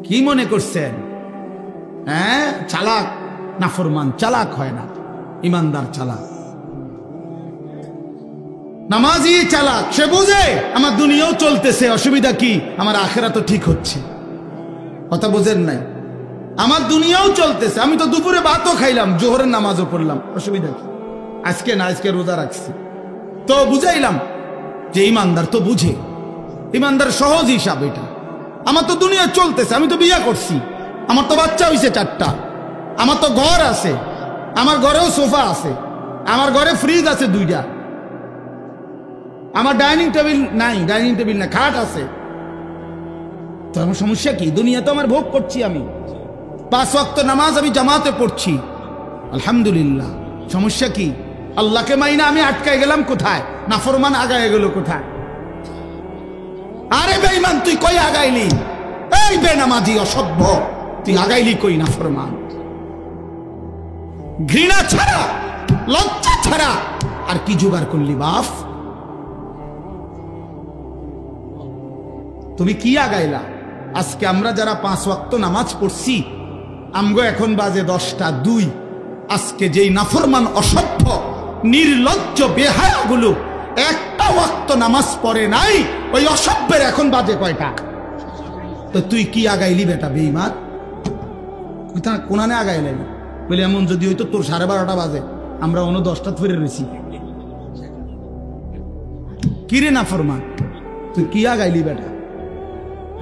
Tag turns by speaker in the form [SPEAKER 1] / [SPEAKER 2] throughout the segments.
[SPEAKER 1] কি মনে করছেন? হ্যাঁ, চালাক নাফরমান চালাক হয় না, ইমানদার চালাক। নামাজি চালাক, সে বুঝে আমার দুনিয়াও চলতেছে, অসুবিধা কি, আমার আখেরা তো ঠিক হচ্ছে। কথা বুঝেন নাই? আমার দুনিয়াও চলতেছে, আমি তো দুপুরে ভাতও খাইলাম, জোহরের নামাজও পড়লাম, অসুবিধা কি? আজকে না, আজকে রোজা রাখছি, তো বুঝাইলাম যে ইমানদার তো বুঝে, ইমানদার সহজ হিসাব এটা। আমার তো দুনিয়া চলতেছে, আমি তো বিয়ে করছি, আমার তো বাচ্চা হইছে 4টা, আমার তো ঘর আছে, আমার ঘরেও সোফা আছে, আমার ঘরে ফ্রিজ আছে 2টা, আমার ডাইনিং টেবিল নাই, ডাইনিং টেবিল না, খাট আছে। তো আমার সমস্যা কি? দুনিয়া তো আমার ভোগ করছি, আমি 5 ওয়াক্ত নামাজ আমি জামাতে পড়ছি, আলহামদুলিল্লাহ। সমস্যা কি? আল্লাহকে মাইনা আমি আটকায় গেলাম কোথায়? নাফরমান আগায় গেল কোথায়? আরে বেঈমান, তুই কই আগাইলি? এই বেনামাজি অসভ্য, তুই আগাইলি কই? নাফরমান, ঘৃণা ছাড়া, লজ্জা ছাড়া আর কি জোগাড় করলি বাপ? তুমি কি আগাইলা? আজকে আমরা যারা 5 ওয়াক্ত নামাজ পড়ছি, আমগো এখন বাজে 10টা 2। আজকে যেই নাফরমান অসভ্য নির্লজ্জ বেহায়াগুলো একটা ওয়াক্ত নামাজ পড়ে নাই, ওই অসভ্যের এখন বাজে কয়টা? তো তুই কি আগাইলি বেটা বেঈমান? কোনানে আগাইলি বলে? এমন যদি হইতো তোর 12:30 বাজে, আমরা অন্য 10টা ধরে রয়েছি। কিরে নাফরমান, তুই কি আগাইলি বেটা?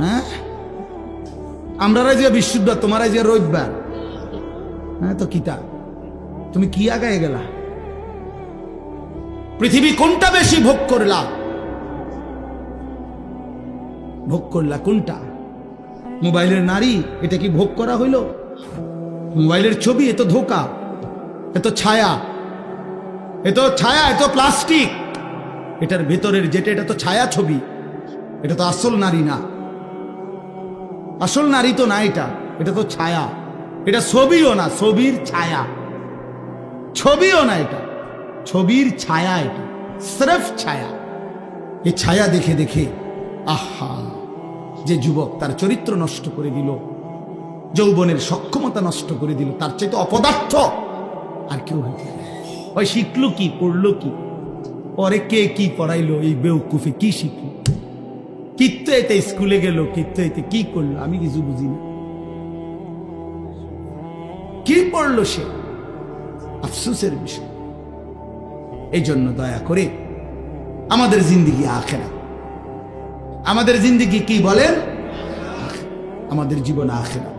[SPEAKER 1] হ্যাঁ, আমরা যে বৃহস্পতিবার, তোমার যে রবিবার, হ্যাঁ তো কিতা, তুমি কি আগায় গেলা? পৃথিবী কোনটা বেশি ভোগ করলা? ভোগ করলা কোনটা? মোবাইলের নারী, এটা কি ভোগ করা হইল? মোবাইলের ছবি, এ তো ধোকা, এ তো ছায়া, এ তো ছায়া, এ তো প্লাস্টিক। এটার ভেতরের যেটা, এটা তো ছায়া ছবি, এটা তো আসল নারী না। আসল নারী তো না, এটা তো ছায়া, এটা ছবিও না, ছবির ছায়া। ছবিও না, এটা ছবির ছায়া, এটা স্রেফ ছায়া। এই ছায়া দেখে দেখে আহা, যে যুবক তার চরিত্র নষ্ট করে দিল, যৌবনের সক্ষমতা নষ্ট করে দিল, তার চাইতে অপদার্থ আর কেউ হইতে পারে? ওই শিখলো কি, পড়লো কি, পরে কে কি পড়াইলো, এই বেউকুফে কি শিখলো? কিত্তে এতে স্কুলে গেল, কিত্তে এতে কি করলো, আমি কিছু বুঝি না। কি পড়লো সে? আফসোসের বিষয়। এই জন্য দয়া করে আমাদের জিন্দেগি আখেরাত, আমাদের জিন্দেগি কি বলেন? আমাদের জীবন আখেরাত।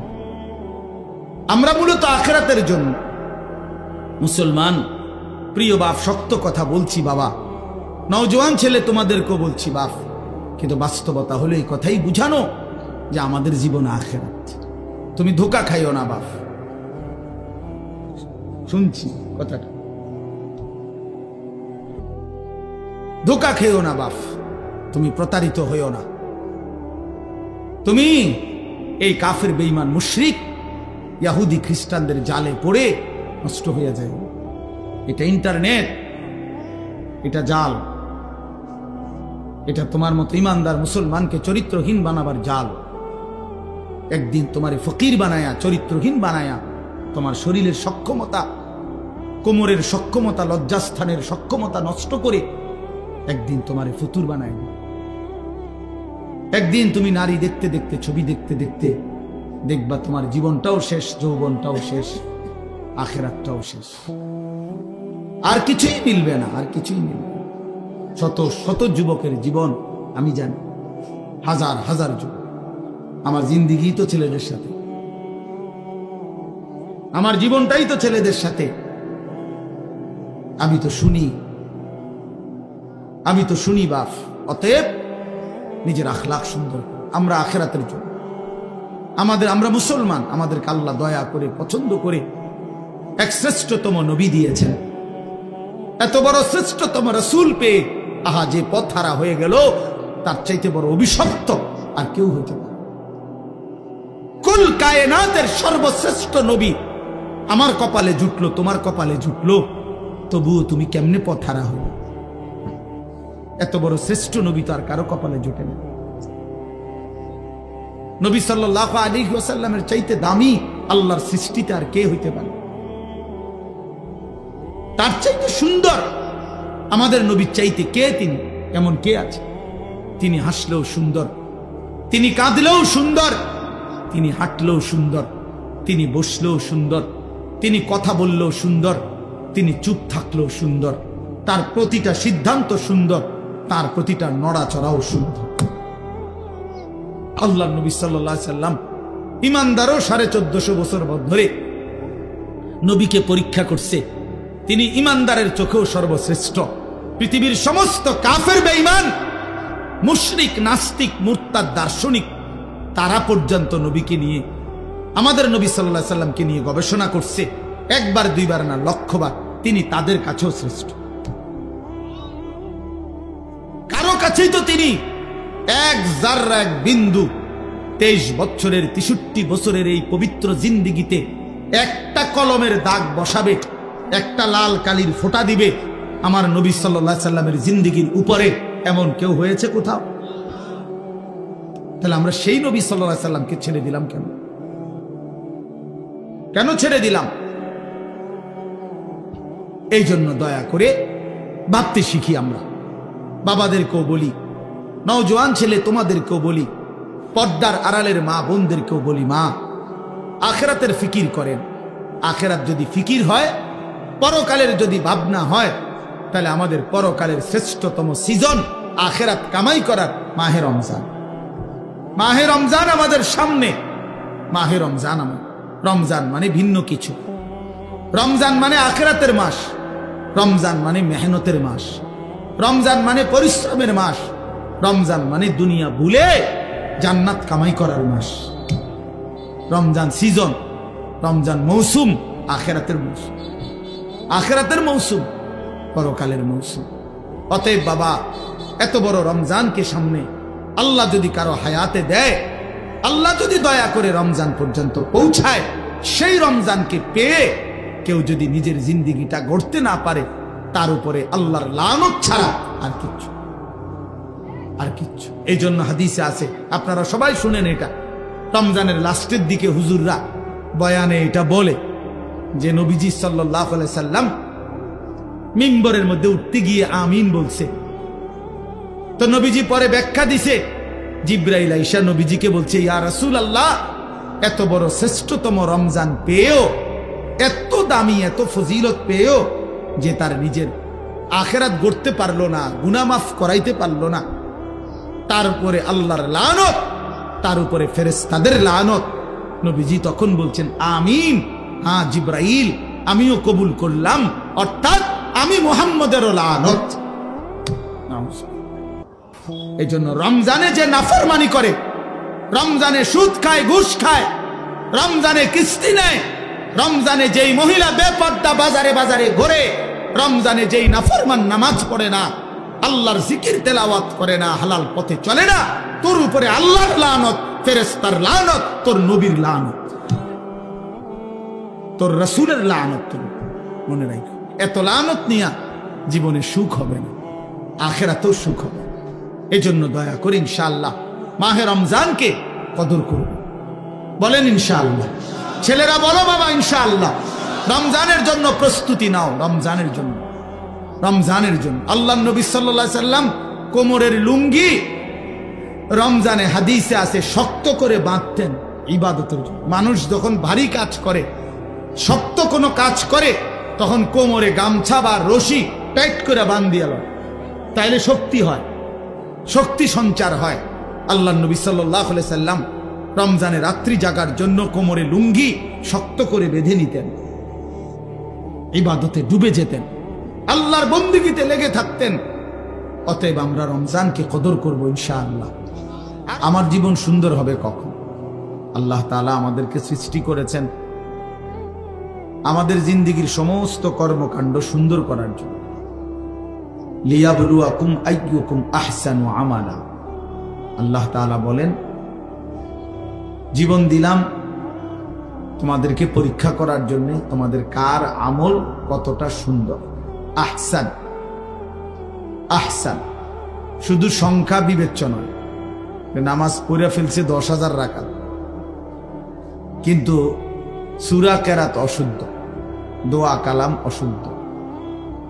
[SPEAKER 1] আমরা মূলত আখেরাতের জন্য মুসলমান। প্রিয় বাপ, শক্ত কথা বলছি বাবা, নওজোয়ান ছেলে তোমাদেরকেও বলছি বাপ, কিন্তু বাস্তবতা হলো এই কথাই বুঝানো যে আমাদের জীবন আখেরাত। তুমি ধোঁকা খাইও না বাপ, শুনছি কথাটা, ধোঁকা খেও না বাপ, তুমি প্রতারিত হইও না। তুমি এই কাফের বেঈমান মুশরিক ইহুদি খ্রিস্টানদের জালে পড়ে নষ্ট হয়ে যায়। এটা ইন্টারনেট, এটা জাল, এটা তোমার মতো ইমানদার মুসলমানকে চরিত্রহীন বানাবার জাল। একদিন তোমারে ফকির বানায়া, চরিত্রহীন বানায়া, তোমার শরীরের সক্ষমতা, কোমরের সক্ষমতা, লজ্জাস্থানের সক্ষমতা নষ্ট করে একদিন তোমারে ফুতুর বানায়। একদিন তুমি নারী দেখতে দেখতে, ছবি দেখতে দেখতে দেখবা তোমার জীবনটাও শেষ, যৌবনটাও শেষ, আখেরাতটাও শেষ, আর কিছুই মিলবে না, আর কিছুই মিলবে না। শত শত যুবকের জীবন আমি জানি, হাজার হাজার যুবক। আমার জিন্দিগি তো ছেলেদের সাথে, আমার জীবনটাই তো ছেলেদের সাথে। আমি তো শুনি বাপ। অতএব নিজের আখলাক সুন্দর, আমরা আখেরাতের জন্য, আমরা মুসলমান, আমাদেরকে আল্লাহ দয়া করে পছন্দ করে এক শ্রেষ্ঠতম নবী দিয়েছেন। এত বড় শ্রেষ্ঠতম রাসূল পেয়ে আহা যে পথ হারা হয়ে গেল, তার চাইতে বড় অভিশপ্ত আর কেউ হইতে পারে? কুল কায়নাতের সর্বশ্রেষ্ঠ নবী আমার কপালে জুটলো, তোমার কপালে জুটলো, তবুও তুমি কেমনে পথ হারা হইল? এত বড় শ্রেষ্ঠ নবী তো আর কারো কপালে জুটে না। নবী সাল্লাল্লাহু আলাইহি ওয়াসাল্লামের চাইতে দামি আল্লাহর সৃষ্টিতে আর কে হইতে পারে? তার চাইতে সুন্দর আমাদের নবীর চাইতে কে তিনি? এমন কে আছে? তিনি হাসলেও সুন্দর, তিনি কাঁদলেও সুন্দর, তিনি হাঁটলেও সুন্দর, তিনি বসলেও সুন্দর, তিনি কথা বললেও সুন্দর, তিনি চুপ থাকলেও সুন্দর, তার প্রতিটা সিদ্ধান্ত সুন্দর, তার প্রতিটা নড়াচড়াও সুন্দর। আল্লাহ নবী সাল্লাল্লাহু আলাইহি সাল্লাম ইমানদারও 1450 বছর ধরে নবীকে পরীক্ষা করছে। তিনি ইমানদারের চোখেও সর্বশ্রেষ্ঠ। পৃথিবীর সমস্ত কাফের বেঈমান, মুশরিক, নাস্তিক, মুরতাদ, দার্শনিক তারা পর্যন্ত নবীকে নিয়ে, আমাদের নবী সাল্লাল্লাহু আলাইহি সাল্লামকে নিয়ে গবেষণা করছে। একবার দুইবার না, লক্ষবার। তিনি তাদের কাছেও শ্রেষ্ঠ। কারো কাছেই তো তিনি এক জাররা, এক বিন্দু 23 বছরের 63 বছরের এই পবিত্র জিন্দেগিতে একটা কলমের দাগ বসাবে, একটা লাল কালির ফোঁটা দিবে আমার নবী সাল্লাল্লাহু আলাইহি সাল্লামের জিন্দেগির উপরে, এমন কেউ হয়েছে কোথাও? তাহলে আমরা সেই নবী সাল্লাল্লাহু আলাইহি সাল্লামকে ছেড়ে দিলাম কেন? কেন ছেড়ে দিলাম? এই জন্য দয়া করে ভাবতে শিখি। আমরা বাবাদেরকেও বলি, নওজোয়ান ছেলে তোমাদেরকেও বলি, পর্দার আড়ালের মা বোনদেরকেও বলি, মা আখিরাতের ফিকির করেন। আখিরাত যদি ফিকির হয়, পরকালের যদি ভাবনা হয়, তাহলে আমাদের পরকালের শ্রেষ্ঠতম সিজন আখিরাত কামাই করার মাহে রমজান। মাহে রমজান আমাদের সামনে। মাহে রমজান, রমজান মানে ভিন্ন কিছু। রমজান মানে আখিরাতের মাস, রমজান মানে মেহনতের মাস, রমজান মানে পরিশ্রমের মাস, রমজান মানে দুনিয়া ভুলে জান্নাত কামাই করার মাস। রমজান সিজন, রমজান মৌসুম, আখিরাতের মৌসুম, আখিরাতের মৌসুম, পরকালের মৌসুম। অতএব বাবা, এত বড় রমজানকে সামনে আল্লাহ যদি কারো হায়াতে দেয়, আল্লাহ যদি দয়া করে রমজান পর্যন্ত পৌঁছায়, সেই রমজানকে পেয়ে কেউ যদি নিজের জিন্দেগিটা গড়তে না পারে, তার উপরে আল্লাহর লানত ছাড়া আর কিচ্ছু, আর কিচ্ছু। এই জন্য হাদিসে আছে, আপনারা সবাই শুনেন এটা, রমজানের লাস্টের দিকে হুজুররা বয়ানে এটা বলে যে নবীজি সাল্লাল্লাহু আলাইহি সাল্লাম মিম্বরের মধ্যে উঠতে গিয়ে আমিন বলছে। তো নবীজি পরে ব্যাখ্যা দিছে, জিবরাইল আইসা নবীজিকে বলছে, ইয়া রাসূলুল্লাহ, এত বড় শ্রেষ্ঠতম রমজান পেয়েও, এত দামি, এত ফজিলত পেয়েও যে তার নিজের আখিরাত গড়তে পারলো না, গুনাহ মাফ করাইতে পারলো না, তার উপরে আল্লাহর লানত, তার উপরে ফেরেশতাদের লানত। নবীজি তখন বলছেন আমিন, হ্যাঁ জিবরাইল আমিও কবুল করলাম, অর্থাৎ আমি মুহাম্মদেরও লানত। এই জন্য রমজানে যে নাফরমানি করে, রমজানে সুদ খায়, ঘুষ খায়, রমজানে কিস্তি নেয়, রমজানে যেই মহিলা বেপর্দা বাজারে বাজারে ঘোরে, রমজানে যেই নাফরমান নামাজ পড়ে না, আল্লাহর জিকির তেলাওয়াত করে না, হালাল পথে চলে না, তোর উপরে আল্লাহর লানত, ফেরেশতার লানত, তোর নবীর লানত, তোর রাসূলের লানত। তোর মনে রাখো, এত লানত নিয়া জীবনে সুখ হবে না, আখিরাতেও সুখ হবে। এই জন্য দয়া করে ইনশাআল্লাহ মাহে রমজানকে কদর করব, বলেন ইনশাআল্লাহ। ছেলেরা বলো বাবা ইনশাআল্লাহ। রমজানের জন্য প্রস্তুতি নাও, রমজানের জন্য, রমজানের জন্য। আল্লাহ নবী সাল্লাল্লাহু আলাইহি সাল্লাম কোমরের লুঙ্গি রমজানে হাদিসে আছে শক্ত করে বাঁধতেন ইবাদতের জন্য। মানুষ যখন ভারী কাজ করে, শক্ত কোনো কাজ করে, তখন কোমরে গামছা বা রশি টাইট করে বাঁধিয়ে লয়, তাইলে শক্তি হয়, শক্তি সঞ্চার হয়। আল্লাহ নবী সাল্লাল্লাহু আলাইহি সাল্লাম রমজানে রাত্রি জাগার জন্য কোমরে লুঙ্গি শক্ত করে বেঁধে নিতেন, ইবাদতে ডুবে যেতেন, আল্লাহর বন্দেগীতে লেগে থাকতেন। অতএব আমরা রমজানকে কদর করব ইনশাআল্লাহ। আমার জীবন সুন্দর হবে কখন? আল্লাহ তাআলা আমাদেরকে সৃষ্টি করেছেন আমাদের জিন্দেগীর সমস্ত কর্মকাণ্ড সুন্দর করার জন্য। লিয়াবলুয়াকুম আইয়ুকুম আহসানু আমালা। আল্লাহ তাআলা বলেন, জীবন দিলাম তোমাদেরকে পরীক্ষা করার জন্য, তোমাদের কার আমল কতটা সুন্দর। আহসান, আহসান শুধু সংখ্যা বিবেচ্য নয়, নামাজ পড়ে ফেলছে 10,000 রাকাত, কিন্তু সূরা কেরাত অশুদ্ধ, দোয়া কালাম অশুদ্ধ,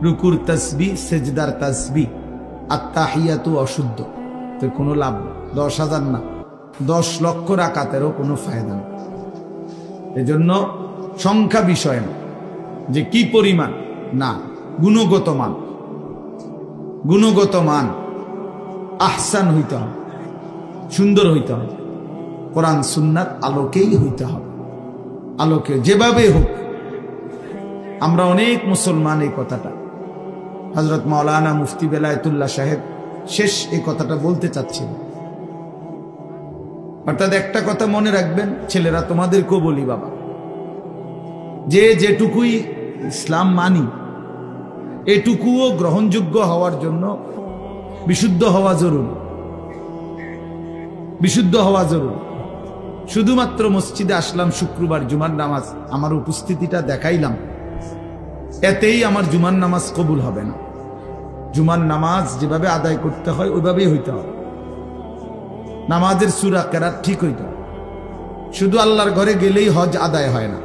[SPEAKER 1] রুকুর তাসবিহ সেজদার তাসবিহ আত্তাহিয়াতু অশুদ্ধ, তো কোনো লাভ নেই। 10,000 না, 10 লক্ষ রাকাতেরও কোনো ফায়দা নেই। এজন্য সংখ্যা বিষয় না, যে কি পরিমাণ, না, গুণগত মান, গুণগত মান আহসান হইতে হবে, সুন্দর হইতে হবে, কোরআন সুন্নাত আলোকেই হইতে হবে, আলোকে যেভাবে হোক। আমরা অনেক মুসলমান এই কথাটা, হযরত মাওলানা মুফতি বেলায়েতুল্লাহ সাহেব শেষ এই কথাটা বলতে চাচ্ছিল। অর্থাৎ একটা কথা মনে রাখবেন ছেলেরা, তোমাদেরকেও বলি বাবা, যে যেটুকুই ইসলাম মানি এটুকুও গ্রহণযোগ্য হওয়ার জন্য বিশুদ্ধ হওয়া জরুরি, বিশুদ্ধ হওয়া জরুরি। শুধুমাত্র মসজিদে আসলাম শুক্রবার জুমার নামাজ, আমার উপস্থিতিটা দেখাইলাম, এতেই আমার জুমার নামাজ কবুল হবে না। জুমার নামাজ যেভাবে আদায় করতে হয় ওইভাবেই হইতে হবে, নামাজের সূরা কেরাত ঠিক হইতে হবে। শুধু আল্লাহর ঘরে গেলেই হজ আদায় হয় না,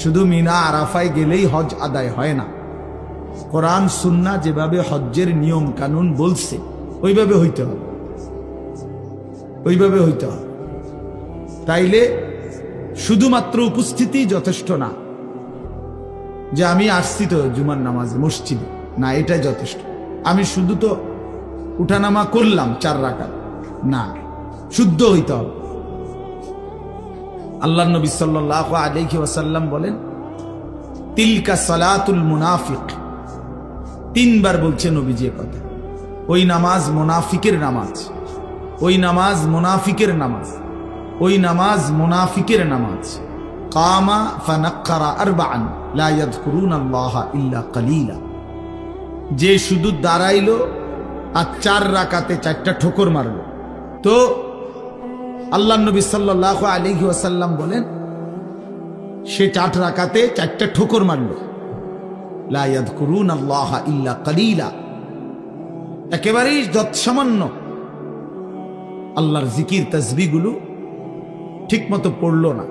[SPEAKER 1] শুধু মিনা আরাফায় গেলেই হজ আদায় হয় না। কোরআন সুন্নাহ যেভাবে হজ্জের নিয়ম কানুন বলছে ওইভাবে হইতে হবে, ওইভাবে হইতে হবে। তাইলে শুধুমাত্র উপস্থিতি যথেষ্ট না, যে আমি আসছি তো জুমার নামাজে মসজিদে, না, এটাই যথেষ্ট। আমি শুধু তো উঠানামা করলাম 4 রাকাত, না, শুদ্ধ হইতে হবে। আল্লাহ নবী সাল্লাল্লাহু আলাইহি ওয়াসাল্লাম বলেন, তিলকা সালাতুল মুনাফিক, 3 বার বলছে নবীজি কথা। ওই নামাজ মুনাফিকের নামাজ, ওই নামাজ মুনাফিকের নামাজ, ওই নামাজ মুনাফিকের নামাজ। কামা ফানাক্কারা আরবাআন লা ইয়াযকুরুনাল্লাহা ইল্লা কালিলা, যে শুধু দাঁড়াইলো আর 4 রাকাতে 4টা ঠোকর মারলো। তো আল্লাহ নবী সাল্লাল্লাহু আলাইহি ওয়াসাল্লাম বলেন, সে 4 রাকাতে 4টা ঠোকর মারলো, লা ইয়াযকুরুনাল্লাহা ইল্লা কালিলা, একেবারেই যৎসামান্য আল্লাহর জিকির তাসবিহগুলো ঠিক মতো পড়লো না।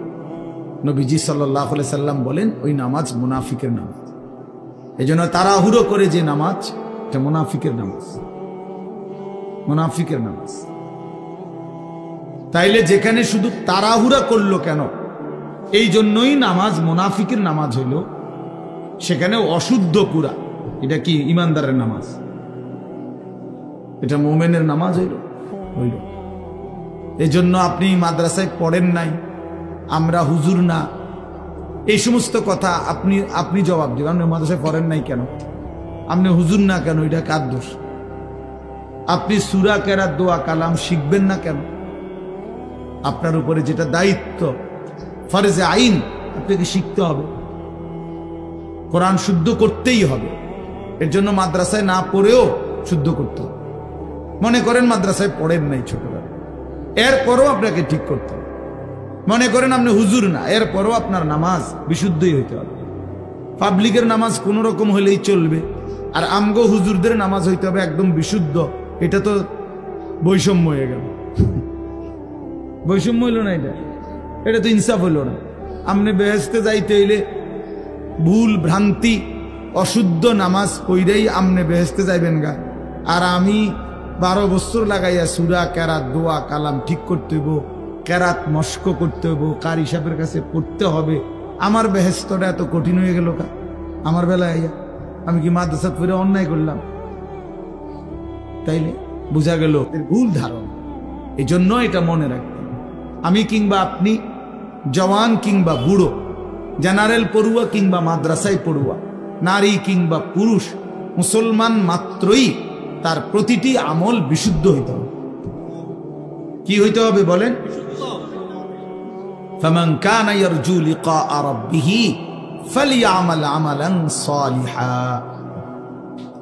[SPEAKER 1] নবীজি সাল্লাল্লাহু আলাইহি সাল্লাম বলেন, ওই নামাজ মুনাফিকের নামাজ। এজন্য তাড়াহুড়ো করে যে নামাজ, এটা মুনাফিকের নামাজ, মুনাফিকের নামাজ। তাইলে যেখানে শুধু তাড়াহুড়া করলো কেন, এই জন্যই নামাজ মুনাফিকের নামাজ হইল, সেখানে অশুদ্ধ পুরা। এটা কি ইমানদারের নামাজ? এটা মুমিনের নামাজ হইল, হইল। এজন্য আপনি মাদ্রাসায় পড়েন নাই, আমরা হুজুর না, এই সমস্ত কথা আপনি জবাব দেবেন। আপনি মাদ্রাসায় পড়েন নাই কেন, আপনি হুজুর না কেন, এটা কার দোষ? আপনি সূরা কেরাত দোয়া কালাম শিখবেন না কেন? আপনার উপরে যেটা দায়িত্ব, ফরজে আইন, আপনাকে শিখতে হবে, কোরআন শুদ্ধ করতেই হবে। এর জন্য মাদ্রাসায় না পড়েও শুদ্ধ করতে হবে। মনে করেন মাদ্রাসায় পড়েন নাই ছোটবেলা, এরপরও আপনাকে ঠিক করতে হবে। মনে করেন আপনি হুজুর না, এরপরও আপনার নামাজ বিশুদ্ধই হইতে হবে। পাবলিকের নামাজ কোন রকম হলেই চলবে, আর আমগো হুজুরদের নামাজ হইতে হবে একদম বিশুদ্ধ। এটা তো বৈষম্য হয়ে গেল, বৈষম্য হইল না, এটা তো ইনসাফ হইল না। আপনি বেহেশতে যাইতে হইলে ভুল ভ্রান্তি অশুদ্ধ নামাজ পড়েই আপনি বেহেশতে যাইবেন গা, আর আমি 12 বছর লাগাইয়া সূরা কেরাত দোয়া কালাম ঠিক করতে হইব, কেরাত মস্ক করতে হইব, কারি সাহেবের কাছে পড়তে হবে। আমার বেহেশতটা এত কঠিন হয়ে গেল কা আমার বেলায় আইয়া? আমি কি মাদ্রাসা পড়ে অন্যায় করলাম? তাইলে বোঝা গেল ভুল ধারণা। এই জন্য এটা মনে রাখবেন, আমি কিংবা আপনি, জওয়ান কিংবা বুড়ো, জেনারেল পড়ুয়া কিংবা মাদ্রাসায় পড়ুয়া, নারী কিংবা পুরুষ, মুসলমান মাত্রই তার প্রতিটি আমল বিশুদ্ধ হইতে হবে। কি হইতে হবে বলেন? ফামান কানা ইয়ারজু লিকা রাব্বিহি ফালইআমাল আমালান সালিহা।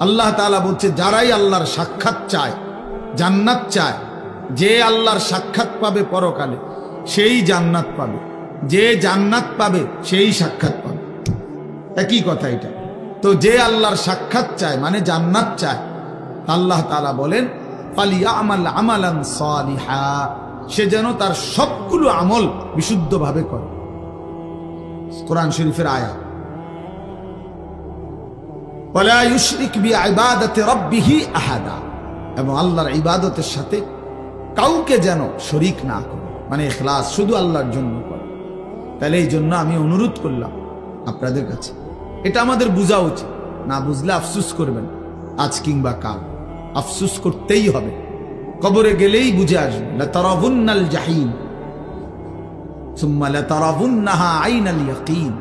[SPEAKER 1] আল্লাহ তাআলা বলছে, যারাই আল্লাহর সাক্ষাৎ চায়, জান্নাত চায়, যে আল্লাহর সাক্ষাৎ পাবে পরকালে সেই জান্নাত পাবে, যে জান্নাত পাবে সেই সাক্ষাৎ পাবে। একই কথা এটা। তো যে আল্লাহর সাক্ষাৎ চায় মানে জান্নাত চায়, আল্লাহ তাআলা বলেন ফালিয়ামাল আমালান সালিহা, সে যেন তার সবগুলো আমল বিশুদ্ধভাবে করে। কোরআন শরীফের আয়াত। ওয়ালা ইউশরিক বিইবাদাতি রাব্বিহি আহাদা, এবং আল্লাহর ইবাদতের সাথে কাউকে যেন শরীক না করে, মানে ইখলাস শুধু আল্লাহর জন্য করে। তাহলে এই জন্য আমি অনুরোধ করলাম আপনাদের কাছে, এটা আমাদের বোঝা উচিত। না বুঝলে আফসোস করবেন, আজ কিংবা কাল আফসোস করতেই হবে। কবরে গেলেই বুঝে আসবে। লাতারাবুন্নাল জাহিম সুম্মা লাতারাবুন্নাহা আইনাল ইয়াকিন।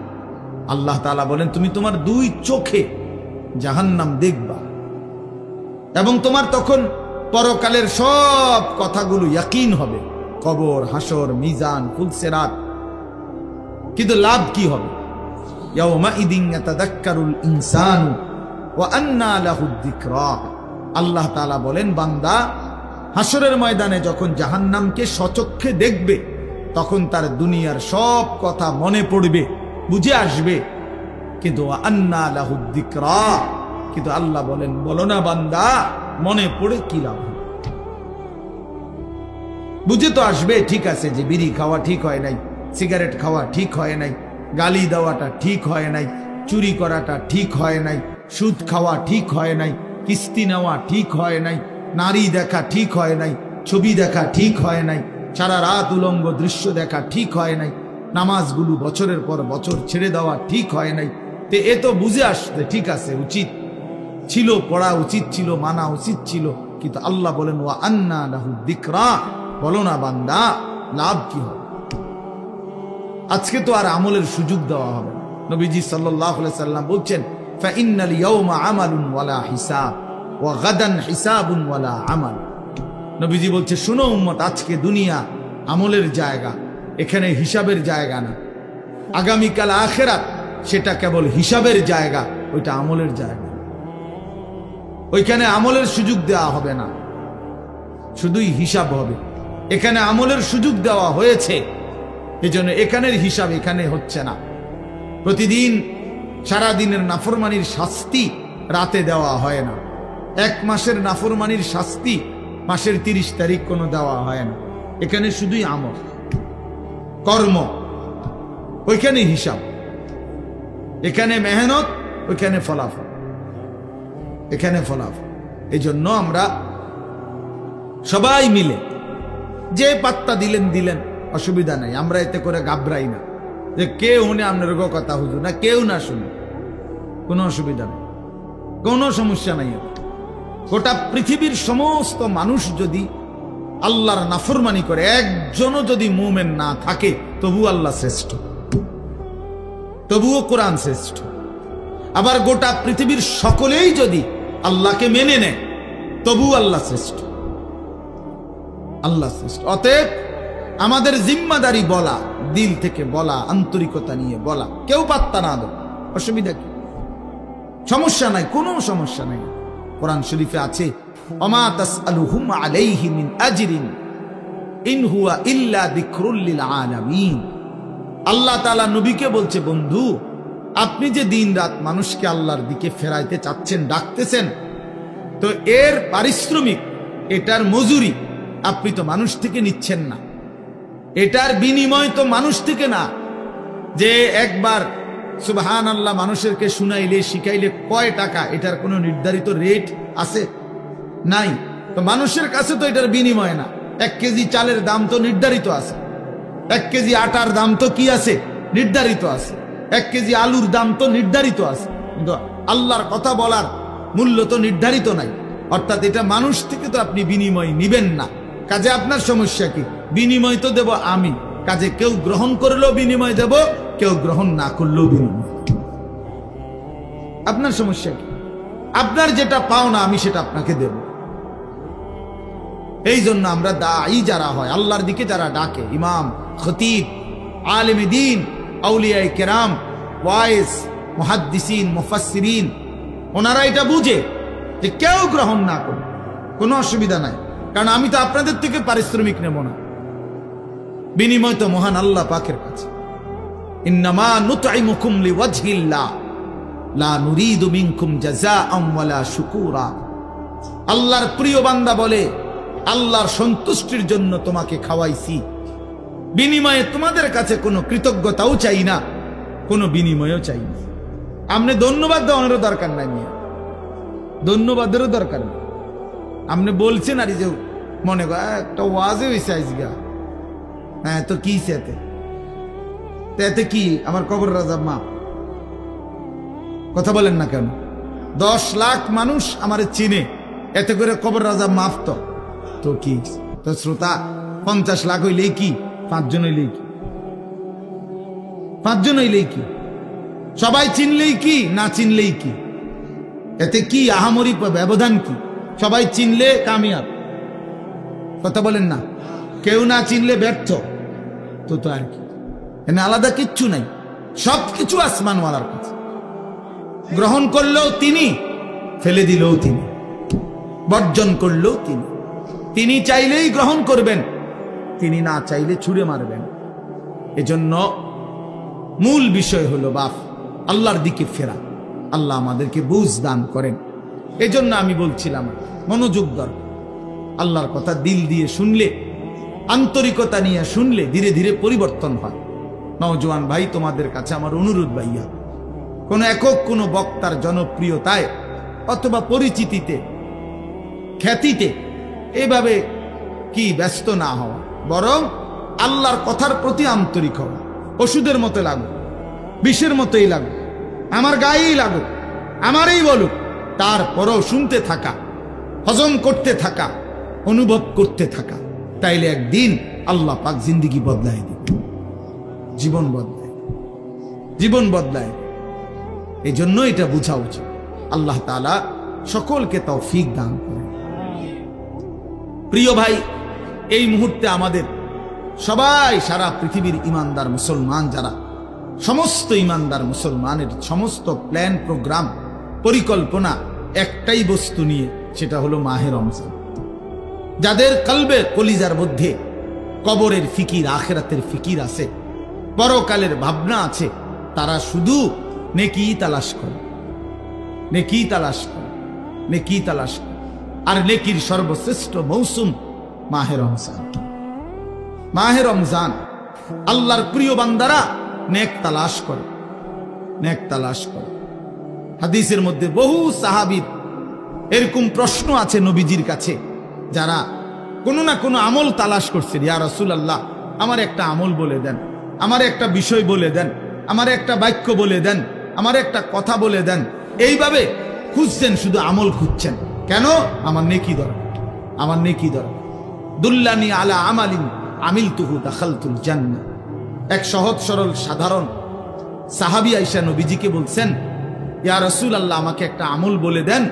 [SPEAKER 1] আল্লাহ তাআলা বলেন, তুমি তোমার দুই চোখে জাহান্নাম দেখবা, এবং তোমার তখন পরকালের সব কথাগুলো ইয়াকিন হবে, কবর, হাসর, মিজান, ফুলসিরাত। কিন্তু লাভ কি হবে? ইয়াউমাইদিন ইয়াতাযাক্কারুল ইনসানু ওয়া আন্না লাহুদ যিকরা। আল্লাহ তাআলা বলেন, বান্দা হাসরের ময়দানে যখন জাহান্নামকে সচক্ষে দেখবে, তখন তার দুনিয়ার সব কথা মনে পড়বে, বুঝে আসবে। কিন্তু ওয়া আন্না লাহুদ যিকরা, কিন্তু আল্লাহ বলেন, বলো না বান্দা, মনে পড়ে কি লাভ? বুঝে তো আসবে, ঠিক আছে, যে বিড়ি খাওয়া ঠিক হয় নাই, সিগারেট খাওয়া ঠিক হয় নাই, গালি দেওয়াটা ঠিক হয় নাই, চুরি করাটা ঠিক হয় নাই, সুদ খাওয়া ঠিক হয় নাই, কিস্তি নেওয়া ঠিক হয় নাই, নারী দেখা ঠিক হয় নাই, ছবি দেখা ঠিক হয় নাই, সারা রাত উলঙ্গ দৃশ্য দেখা ঠিক হয় নাই, নামাজগুলো বছরের পর বছর ছেড়ে দেওয়া ঠিক হয় নাই। তে এ তো বুঝে আসতে ঠিক আছে, উচিত ছিল, পড়া উচিত ছিল, মানা উচিত ছিল। কিন্তু আল্লাহ বলেন, ওয়া আন্না লাহু যিকরা, বলো না বান্দা, লাভ কি হবে? আজকে তো আর আমলের সুযোগ দেওয়া হবে না। নবীজি সাল্লাল্লাহু আলাইহি সাল্লাম বলছেন, ফাইন্নাল ইয়াওমা আমালুন ওয়ালা হিসাব ওয়া গাদান হিসাবুন ওয়ালা আমাল। নবীজি বলছে, শুনো উম্মত, আজকে দুনিয়া আমলের জায়গা, এখানে হিসাবের জায়গা না। আগামীকাল আখিরাত, সেটা কেবল হিসাবের জায়গা, ওইটা আমলের জায়গা। ওইখানে আমলের সুযোগ দেওয়া হবে না, শুধুই হিসাব হবে। এখানে আমলের সুযোগ দেওয়া হয়েছে, এজন্য এখানের হিসাব এখানে হচ্ছে না। প্রতিদিন সারা দিনের নাফরমানির শাস্তি রাতে দেওয়া হয় না। এক মাসের নাফরমানির শাস্তি মাসের 30 তারিখ কোনো দেওয়া হয় না। এখানে শুধুই আমল, কর্ম, ওইখানে হিসাব। এখানে মেহনত, ওইখানে ফলাফল, এখানে ফলাফল। এই জন্য আমরা সবাই মিলে যে পাত্তা দিলেন দিলেন, অসুবিধা নাই, আমরা এতে করে ঘাবড়াই না যে কেউ শুনে আপনার কথা হুজুর না, কেউ না শুনে, কোনো অসুবিধা নেই, কোনো সমস্যা নাই। গোটা পৃথিবীর সমস্ত মানুষ যদি আল্লাহর নাফরমানি করে, একজনও যদি মুমিন না থাকে, তবু আল্লাহ শ্রেষ্ঠ, তবুও কোরআন শ্রেষ্ঠ। আবার গোটা পৃথিবীর সকলেই যদি আল্লাহকে মেনে নেয়, তবু আল্লাহ শ্রেষ্ঠ, আল্লাহ শ্রেষ্ঠ। অতএব আমাদের জিম্মাদারি বলা, দিল থেকে বলা, আন্তরিকতা নিয়ে বলা, কেউ পাত্তা না দেয়, অসুবিধা কি? সমস্যা নাই, কোনো সমস্যা নাই। কোরআন শরীফে আছে, ওমা তাসআলুহুম আলাইহি মিন আজরিন ইন হুয়া ইল্লা যিকরুল লিল আলামিন। আল্লাহ তাআলা নবীকে বলছে, বন্ধু, আপনি যে দিন রাত মানুষকে আল্লাহর দিকে ফেরাইতে চাচ্ছেন, ডাকতেছেন, তো এর পারিশ্রমিক, এটার মজুরি আপনি তো মানুষ থেকে নিচ্ছেন না, এটার বিনিময় তো মানুষ থেকে না। যে একবার সুবহানাল্লাহ মানুষেরকে শুনাইলে, শিখাইলে কয় টাকা, এটার কোনো নির্ধারিত রেট আছে? নাই। তো মানুষের কাছে তো এটার বিনিময় না। 1 কেজি চালের দাম তো নির্ধারিত আছে, 1 কেজি আটার দাম তো কি আছে? নির্ধারিত আছে, 1 কেজি আলুর দাম তো নির্ধারিত আছে। কিন্তু আল্লাহর কথা বলার মূল্য তো নির্ধারিত নাই। অর্থাৎ এটা মানুষ থেকে তো আপনি বিনিময় নিবেন না। কাজে আপনার সমস্যা কি? বিনিময় তো দেব আমি, কাজে কেউ গ্রহণ করলেও বিনিময় দেব, কেউ গ্রহণ না করলেও বিনিময়। আপনার সমস্যা কি? আপনার যেটা পাও না, আমি সেটা আপনাকে দেব। এই জন্য আমরা দাঈ যারা হয়, আল্লাহর দিকে যারা ডাকে, ইমাম, খতিব, আলেম দ্বীন, আউলিয়ায়ে কেরাম, ওয়াইজ, মুহাদ্দিসিন, মুফাসসিরিন, ওনারা এটা বুঝে যে কেউ গ্রহণ না করে কোনো অসুবিধা নাই, কারণ আমি তো আপনাদের থেকে পারিশ্রমিক নেব না, বিনিময় তো মহান আল্লাহ পাকের কাছে। ইন্নামা নুতঈমুকুম লিওয়াজহিল্লাহ লা নুরিদু মিনকুম জাযাআন ওয়ালা শুকুরা। আল্লাহর প্রিয় বান্দা বলে, আল্লাহর সন্তুষ্টির জন্য তোমাকে খাওয়াইছি, বিনিময়ে তোমাদের কাছে কোনো কৃতজ্ঞতাও চাই না, কোনো বিনিময়ও চাই না। আপনি ধন্যবাদ দেওয়ানোরও দরকার নাই, মিয়া ধন্যবাদেরও দরকার নেই। আপনি বলছেন আর যে মনে কর একটা ওয়াজে হয়েছে আজগা, হ্যাঁ তো কি এতে কি আমার কবর রাজা মা কথা বলেন না কেন? 10 লাখ মানুষ আমারে চিনে, এতে করে কবর রাজা মাফ তো কি? তো শ্রোতা 50 লাখ হইলেই কি? 5 জন হইলেই কি? 5 জন হইলেই কি? সবাই চিনলেই কি, না চিনলেই কি? এতে কি আহামরি ব্যবধান কি? সবাই চিনলে কামিয়াব, কথা বলেন না? কেউ না চিনলে ব্যর্থ। তো আর কি, এখানে আলাদা কিচ্ছু নাই, সবকিছু আসমানওয়ালার কাছে। গ্রহণ করলেও তিনি, ফেলে দিলেও তিনি, বর্জন করলেও তিনি। তিনি চাইলেই গ্রহণ করবেন, তিনি না চাইলে ছুঁড়ে মারবেন। এজন্য মূল বিষয় হলো বাপ আল্লাহর দিকে ফেরা। আল্লাহ আমাদেরকে বুঝ দান করেন। এজন্য আমি বলছিলাম মনোযোগ দরকার। আল্লাহর কথা দিল দিয়ে শুনলে, আন্তরিকতা নিয়ে শুনলে ধীরে ধীরে পরিবর্তন হয়। নওজোয়ান ভাই, তোমাদের কাছে আমার অনুরোধ, ভাইয়া কোন একক কোন বক্তার জনপ্রিয়তায় অথবা পরিচিতিতে, খ্যাতিতে এভাবে কি ব্যস্ত না হওয়া, বরং আল্লাহর কথার প্রতি আন্তরিক হওয়া। ওষুধের মতো লাগুক, বিষের মতোই লাগুক, আমার গায়েই লাগুক, আমারই বলুক, তারপরও শুনতে থাকা, হজম করতে থাকা, অনুভব করতে থাকা। তাইলে একদিন আল্লাহ পাক জিন্দেগি বদলায় দিবে, জীবন বদলায়, জীবন বদলায়। এই জন্য এটা বোঝা উচিত। আল্লাহ তাআলা সকলকে তৌফিক দান করেন। প্রিয় ভাই, এই মুহূর্তে আমাদের সবাই, সারা পৃথিবীর ইমানদার মুসলমান যারা, সমস্ত ইমানদার মুসলমানের সমস্ত প্ল্যান, প্রোগ্রাম, পরিকল্পনা একটাই বস্তু নিয়ে, সেটা হলো মাহে রমজান। যাদের কলবে, কলিজার মধ্যে কবরের ফিকির, আখিরাতের ফিকির আছে, পরকালের ভাবনা আছে, তারা শুধু নেকি তালাশ করে, নেকি তালাশ করে, নেকি তালাশ করে। আর নেকির সর্বশ্রেষ্ঠ মৌসুম মাহে রমজান। মাহে রমজান আল্লাহর প্রিয় বান্দারা নেক তালাশ করে, নেক তালাশ করে। হাদিসের মধ্যে বহু সাহাবীর এরকম প্রশ্ন আছে নবীজির কাছে, যারা কোনো না কোনো আমল তালাশ করছেন। ইয়া রাসূলুল্লাহ, আমার একটা আমল বলে দেন, আমার একটা বিষয় বলে দেন, আমার একটা বাক্য বলে দেন, আমার একটা কথা বলে দেন। এইভাবে খুঁজছেন, শুধু আমল খুঁজছেন। কেন? আমার নেকি দরকার, আমার নেকি দরকার। দুল্লানি আলা আমালিন আমিলতুহু দাখালতুল জান্নাহ। এক সহজ সরল সাধারণ সাহাবী আয়েশা নবীজিকে বলছেন, ইয়া রাসূলুল্লাহ, আমাকে একটা আমল বলে দেন,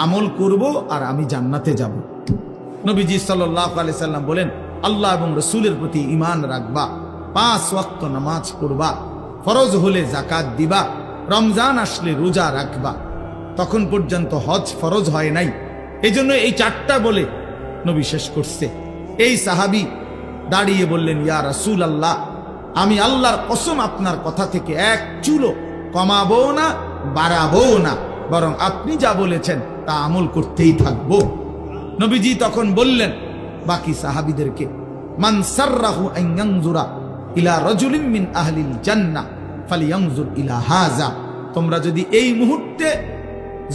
[SPEAKER 1] আমল করব আর আমি জান্নাতে যাব। নবীজি সাল্লাল্লাহু আলাইহি সাল্লাম বলেন, আল্লাহ এবং রাসূলের প্রতি ঈমান রাখবা, 5 ওয়াক্ত নামাজ পড়বা, ফরজ হলে যাকাত দিবা, রমজান আসলে রোজা রাখবা। তখন পর্যন্ত হজ ফরজ হয় নাই, এজন্য এই 4টা বলে নবী শেষ করছে। এই সাহাবী দাঁড়িয়ে বললেন, ইয়া রাসূলুল্লাহ, আমি আল্লাহর কসম আপনার কথা থেকে এক চুলো কমাবো না, বাড়াবো না, বরং আপনি যা বলেছেন তা আমল করতেই থাকবো। নবীজি তখন বললেন বাকি সাহাবীদেরকে, মান সাররাহু আন ইয়ানজুরা ইলা রাজুলিন মিন আহলিল জান্নাহ ফালিয়ানজুর ইলা হাযা। তোমরা যদি এই মুহূর্তে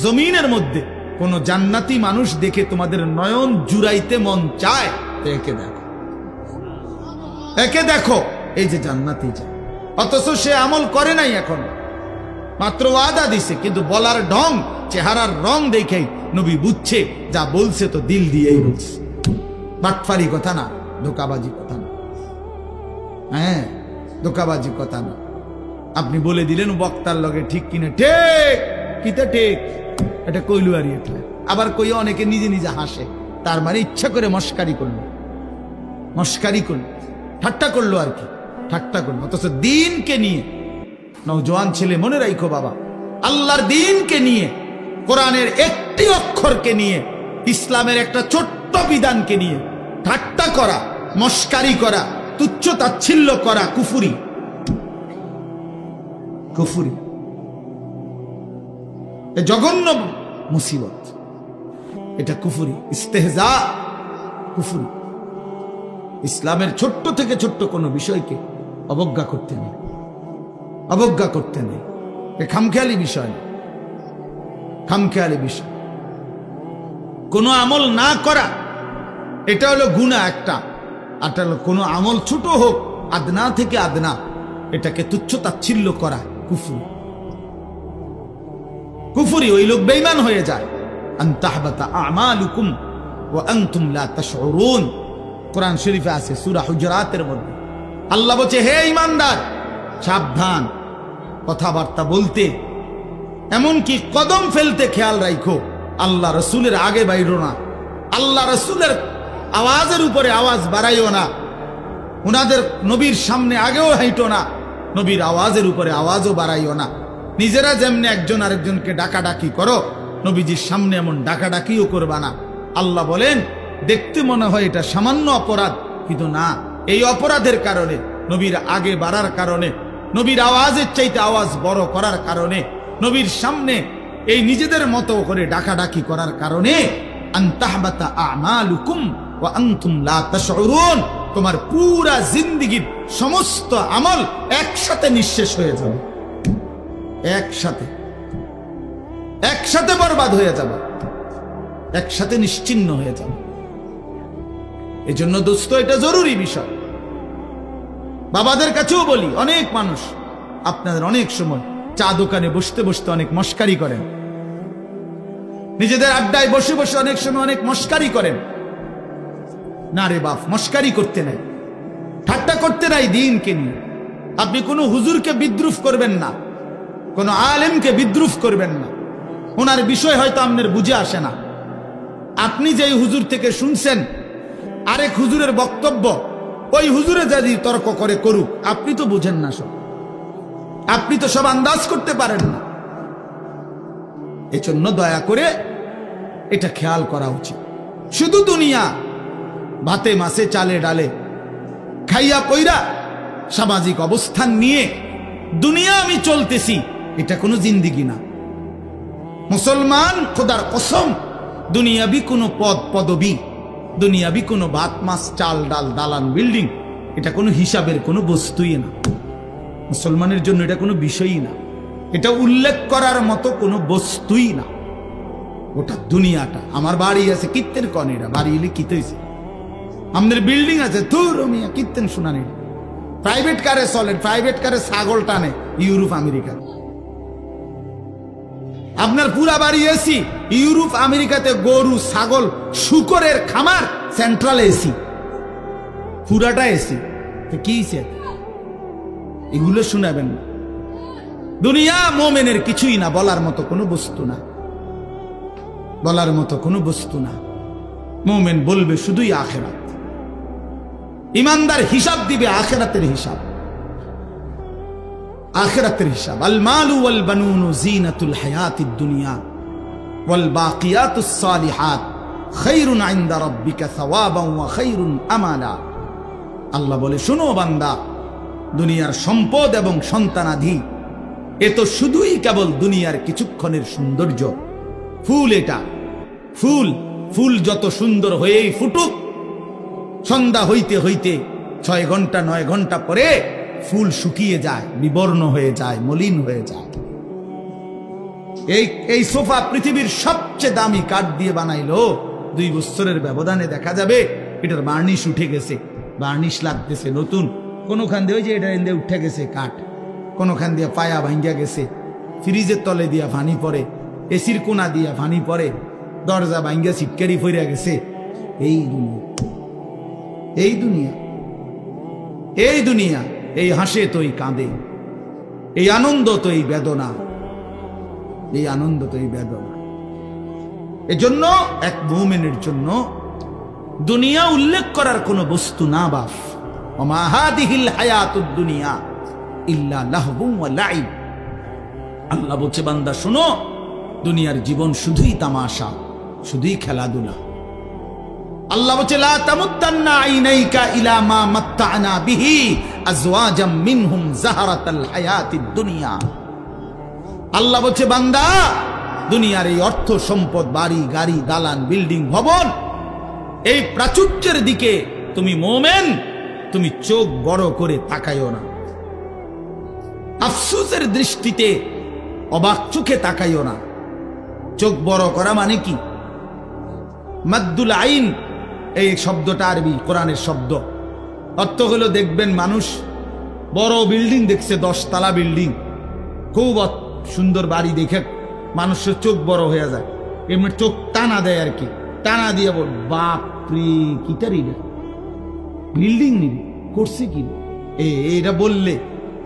[SPEAKER 1] জমিনের মধ্যে কোন জান্নাতি মানুষ দেখে তোমাদের নয়ন জুড়াইতে মন চায়, একে দেখো, একে দেখো, এই যে জান্নাতি যায়। অথচ সে আমল করে নাই, এখন মাত্র ওয়াদা দিছে, কিন্তু বলার ঢং, চেহারার রং দেখেই নবী বুঝছে যা বলছে তো দিল দিয়েই বলছে। বাটফারি কথা না, ধোকাবাজি কথা না, হ্যাঁ ধোকাবাজি কথা না। আপনি বলে দিলেন বক্তার লগে ঠিক কিনা, ঠিক কিতা ঠিক, এটা কইলু আর এটা আবার কই, অনেকে নিজে নিজে হাসে, তার মানে ইচ্ছা করে মস্কারি করলো, মস্কারি করলো, ঠাট্টা করলো আর কি, ঠাট্টা করলো। অথচ দিনকে নিয়ে, নওজোয়ান ছেলে মনে রাখো বাবা, আল্লাহর দিনকে নিয়ে, কোরআনের একটি অক্ষরকে নিয়ে, ইসলামের একটা ছোট্ট বিধানকে নিয়ে ঠাট্টা করা, মস্কারি করা, তুচ্ছ তাচ্ছিল্য করা কুফরি, কুফরি, জঘন্য মুসিবত। এটা কুফরি, ইস্তেহজা, কুফরি। ইসলামের ছোট্ট থেকে ছোট্ট কোনো বিষয়কে অবজ্ঞা করতে নেই, অবজ্ঞা করতে নেই। এ খামখেয়ালি বিষয় না, খামখেয়ালি বিষয়। কোনো আমল না করা এটা হলো গুনাহ একটা, আর হলো কোনো আমল ছোট হোক, আদনা থেকে আদনা, এটাকে তুচ্ছ তাচ্ছিল্য করা কুফরি, কুফরি। ওই লোক বেঈমান হয়ে যায়। আন তাহবাতা আমালুকুম ওয়া আনতুম লা তাশউরুন, কোরআন শরীফে আছে সূরা হুজুরাতের মধ্যে। আল্লাহ বলছে, হে ঈমানদার, সাবধান কথাবার্তা বলতে, এমনকি কদম ফেলতে খেয়াল রাখো। আল্লাহ রসুলের আগে বাইরো না, আল্লাহ রসুলের আওয়াজের উপরে আওয়াজ বাড়াইও না, উনাদের নবীর সামনে আগেও হাইটো না, নবীর আওয়াজের উপরে আওয়াজও বাড়াইও না। নিজেরা যেমনি একজন আরেকজনকে ডাকাডাকি করো, নবীজির সামনে এমন ডাকাডাকিও করবা না। আল্লাহ বলেন, দেখতে মনে হয় এটা সামান্য অপরাধ, কিন্তু না, এই অপরাধের কারণে, নবীর আগে বাড়ার কারণে, নবীর আওয়াজের চাইতে আওয়াজ বড় করার কারণে, নবীর সামনে এই নিজেদের মতো করে ডাকাডাকি করার কারণে, আন তাহবাতা আমালুকুম ওয়া আনতুম লা তাশউরুন, তোমার পুরা জিন্দেগীর সমস্ত আমল একসাথে নিঃশেষ হয়ে যাবে, একসাথে, একসাথে বরবাদ হয়ে যাবে, একসাথে নিশ্চিহ্ন হয়ে যাবে। এজন্য দোস্ত, এটা জরুরি বিষয়। বাবাদের কাছেও বলি, অনেক মানুষ আপনাদের অনেক সময় চা দোকানে বসতে বসতে অনেক মস্কারি করেন, নিজেদের আড্ডায় বসে বসে অনেক সময় অনেক মস্কারি করেন। না রে বাপ, মস্কারি করতে নাই, ঠাট্টা করতে নাই দ্বীনকে নিয়ে। আপনি কোনো হুজুরকে বিদ্রুপ করবেন না, কোনো আলেমকে বিদ্রুপ করবেন না। ওনার বিষয় হয়তো আপনার বুঝে আসে না। আপনি যেই হুজুর থেকে শুনছেন আরেক হুজুরের বক্তব্য, ওই হুজুরে যদি তর্ক করে করুক, আপনি তো বুঝেন না সব, আপনি তো সব আন্দাজ করতে পারেন না। এজন্য দয়া করে এটা খেয়াল করা উচিত। শুধু দুনিয়া, ভাতে মাছে চালে ডালে খাইয়া পইরা সামাজিক অবস্থান নিয়ে দুনিয়া আমি চলতেছি, এটা কোনো জিন্দিগি না। মুসলমান খোদার কসম, দুনিয়াবি কোনো পদ পদবি, দুনিয়াবি কোনো ভাত মাছ চাল ডাল দালান বিল্ডিং, এটা কোনো হিসাবের কোনো বস্তুই না। মুসলমানের জন্য এটা কোনো বিষয়ই না, এটা উল্লেখ করার মতো কোনো বস্তুই না। ওটা দুনিয়াটা। আমার বাড়ি আছে, কীর্তেন কন, এটা বাড়ি এলে কিতে হয়েছে, আমাদের বিল্ডিং আছে, ধুর মিয়া কীর্তেন শোনানি। প্রাইভেট কারে চলে, প্রাইভেট কারে ছাগল টানে ইউরোপ আমেরিকা। আপনার পুরা বাড়ি এসি, ইউরোপ আমেরিকাতে গরু ছাগল শুকরের খামার, সেন্ট্রাল এসি, পুরাটা এসি। কি এগুলো শুনাবেন না। দুনিয়া মোমেনের কিছুই না, বলার মতো কোনো বস্তু না, বলার মতো কোনো বস্তু না। মোমেন বলবে শুধুই আখেরাত। ইমানদার হিসাব দিবে আখেরাতের হিসাব, আখেরাতের হিসাব। আল মালু ওয়াল বানুন জিনাতুল হায়াতিদ দুনিয়া ওয়াল বাকিয়াতুস সালিহাত খায়রুন ইনদা রাব্বিকা সাওয়াবান ওয়া খায়রুন আমালা। আল্লাহ বলে, শোনো বান্দা, দুনিয়ার সম্পদ এবং সন্তানাদি এ তো শুধুই কেবল দুনিয়ার কিছুক্ষণের সৌন্দর্য। ফুল এটা, ফুল, ফুল যত সুন্দর হয়েই ফুটুক, সন্ধ্যা হইতে হইতে 6 ঘন্টা 9 ঘন্টা পরে ফুল শুকিয়ে যায়, বিবর্ণ হয়ে যায়, মলিন হয়ে যায়। এই সোফা পৃথিবীর সবচেয়ে দামি কাঠ দিয়ে বানাইলো, 2 বছরের ব্যবধানে দেখা যাবে এটার বার্নিশ উঠে গেছে, বার্নিশ লাগতেছে নতুন। কোনখান দিয়ে ওই যে এটা এনে উঠে গেছে কাঠ, কোনখান দিয়ে পায়া ভাঙ্গা গেছে, ফ্রিজের তলে দিয়া পানি পড়ে, এসির কোনা দিয়া পানি পড়ে, দরজা ভাঙ্গা ছিটকারি ফইরা গেছে। এই দুনিয়া, এই দুনিয়া, এই দুনিয়া। এই হাসে তো এই কাঁদে, এই আনন্দ তো এই বেদনা, এই আনন্দ তো এই বেদনা। এজন্য এক মুমিনের জন্য দুনিয়া উল্লেখ করার কোনো বস্তু না বাপ। ওমা হাদিহিল হায়াতুদ দুনিয়া ইল্লা লাহবুন ওয়া লাইব। আল্লাহ বলছে, বান্দা শোনো, দুনিয়ার জীবন শুধুই তামাশা, শুধুই খেলাধুলা। আল্লাহ বলছে, লা তামুদ্দান্না আইনাইকা ইলা মা মাত্তা'না বিহি আজওয়াজাম মিনহুম যাহারাতাল হায়াতিদ দুনিয়া। আল্লাহ বলছে, বান্দা দুনিয়ার এই অর্থ সম্পদ, বাড়ি গাড়ি, দালান, বিল্ডিং, ভবন, এই প্রাচুর্যের দিকে তুমি মোমেন, তুমি চোখ বড় করে তাকাইও না। আফসোসের দৃষ্টিতে অবাক চোখে তাকাইও না। চোখ বড় করা মানে কি? মাদ্দুল আইন, এই শব্দটা আরবি কোরআনের শব্দ। অর্থ হলো, দেখবেন মানুষ বড় বিল্ডিং দেখছে, 10 তলা বিল্ডিং, খুব সুন্দর বাড়ি দেখে মানুষের চোখ বড় হয়ে যায়, এমনি চোখ টানা দেয় আর কি, টানা দিয়ে বল বাপরে কিটারি বিল্ডিং নিবি করছে কি এটা বললে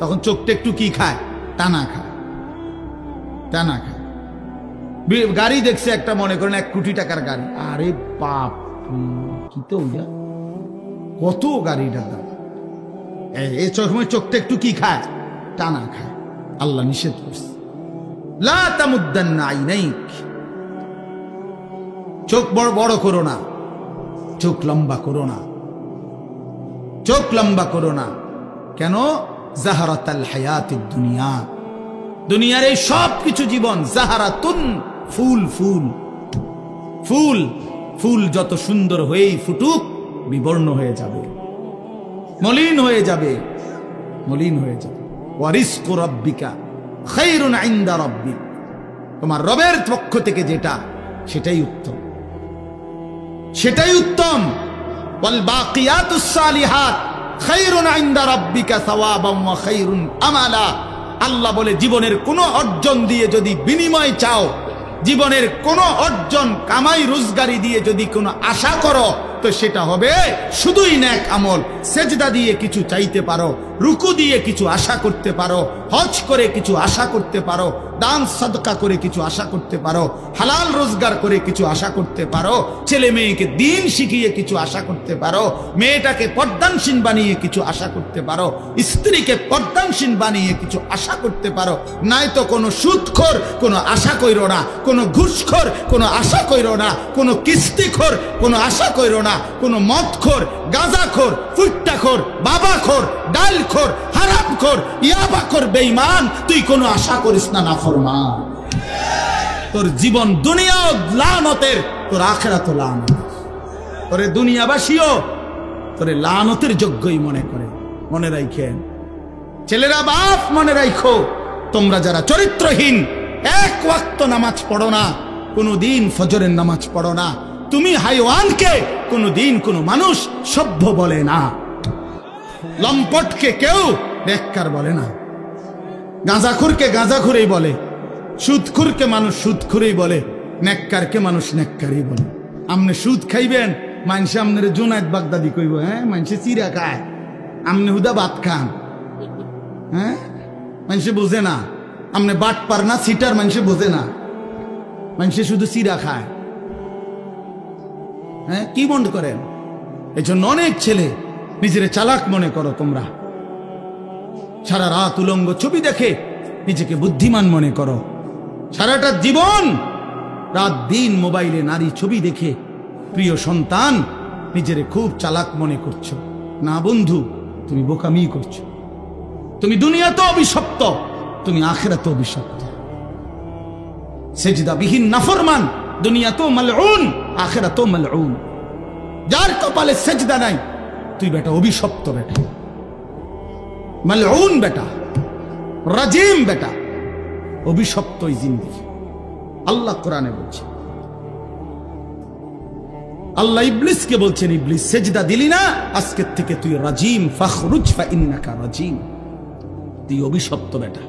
[SPEAKER 1] তখন চোখটা একটু কি খায়, টানা খায়, টানা খায়। গাড়ি দেখছে একটা, মনে করেন 1 কোটি টাকার গাড়ি, আরে বাপ কি তো কত গাড়িটার দাম, এই সময় চোখটা একটু কি খায়, টানা খায়। আল্লাহ নিষেধ করছে, লা তামুদ্দান্না আইনাইক, চোখ বড় বড় করো না, চোখ লম্বা করো না, চোখ লম্বা করো না। কেন? জাহারাতাল হায়াতিদ দুনিয়া, দুনিয়ার এই সব কিছু জীবন জাহারাতুন, ফুল ফুল ফুল ফুল, যত সুন্দর হয়েই ফুটুক বিবর্ণ হয়ে যাবে, মলিন হয়ে যাবে, মলিন হয়ে যাবে। ওয়ারিজকু রাব্বিকা খায়রুন ইনদা রাব্বিক, তোমার রবের পক্ষ থেকে যেটা সেটাই উত্তম, সেটাই উত্তম। ওয়াল বাকিয়াতুস সালিহাত খায়রুন ইনদা রাব্বিকা সাওয়াবান ওয়া খায়রুন আমালা। আল্লাহ বলে, জীবনের কোনো অর্জন দিয়ে যদি বিনিময় চাও, জীবনের কোনো অর্জন কামাই রোজগারি দিয়ে যদি কোনো আশা করো, তো সেটা হবে শুধুই নেক আমল। সেজদা দিয়ে কিছু চাইতে পারো, রুকু দিয়ে কিছু আশা করতে পারো, হজ করে কিছু আশা করতে পারো, দান সাদকা করে কিছু আশা করতে পারো, হালাল রোজগার করে কিছু আশা করতে পারো, ছেলে মেয়েকে দিন শিখিয়ে কিছু আশা করতে পারো, মেয়েটাকে পর্দানশীল বানিয়ে কিছু আশা করতে পারো, স্ত্রীকে পর্দানশীল বানিয়ে কিছু আশা করতে পারো। নাই তো কোনো সুদখোর কোনো আশা কইরো না, কোনো ঘুষখোর কোনো আশা কইরো না, কোনো কিস্তিখোর কোনো আশা কইরো না, কোনো মদখোর, গাঁজাখোর, ফুট্টাখোর, বাবাখোর, ডালখোর, হারামখোর, ইয়াবাখোর, বেঈমান, তুই কোনো আশা করিস না নাফরমান। তোর জীবন দুনিয়াও লানতের, তোর আখিরাতও লানত। তোরে দুনিয়াবাসীও তোরে লানতের যোগ্যই মনে করে। মনে রাখেন ছেলেরা, বাপ মনে রাখো, তোমরা যারা চরিত্রহীন, 1 ওয়াক্ত নামাজ পড়ো না, কোনদিন ফজরের নামাজ পড়ো না, তুমি হাইওয়ানকে কোনদিন কোনো মানুষ সভ্য বলে না, লম্পটকে কেউ নেককার বলে না, গাঁজাখুরকে গাঁজাখুরেই বলে, সুদখুরকে মানুষ সুদখুরেই বলে, নেককারকে মানুষ নেককারই বলে। আমনে সুদ খাইবেন, মানুষে আমনের জুনায়েদ বাগদাদি কইব, হ্যাঁ মানুষে চিরা খায়, আমনে হুদা ভাত খান, হ্যাঁ মানুষে বোঝে না। আমনে বাট পার না, সিটার, মানুষে বোঝে না, মানুষে শুধু চিরা খায়। হ্যাঁ কি মনে করেন? এই জন্য অনেক ছেলে নিজের চালাক মনে করো তোমরা, সারা রাত উলঙ্গ ছবি দেখে নিজেকে বুদ্ধিমান মনে করো, সারাটা জীবন রাত দিন মোবাইলে নারী ছবি দেখে প্রিয় সন্তান নিজেরে খুব চালাক মনে করছো। না বন্ধু, তুমি বোকামি করছো। তুমি দুনিয়াতে অভিশপ্ত, তুমি আখিরাতে অভিশপ্ত। সেজদা বিহীন নাফরমান দুনিয়াতেও মালউন, আখিরাতেও মালউন। যার কপালে সেজদা নাই, তুই বেটা অভিশপ্ত, বেটা মালউন, বেটা রাজিম, বেটা অভিশপ্ত এই জিন্দেগি। আল্লাহ কোরআনে বলছে, আল্লাহ ইবলিসকে বলছেন, ইবলিস সেজদা দিলি না, আজকের থেকে তুই রাজিম, ফাখরুজ ফাইন্নাকা রাজিম, তুই অভিশপ্ত বেটা।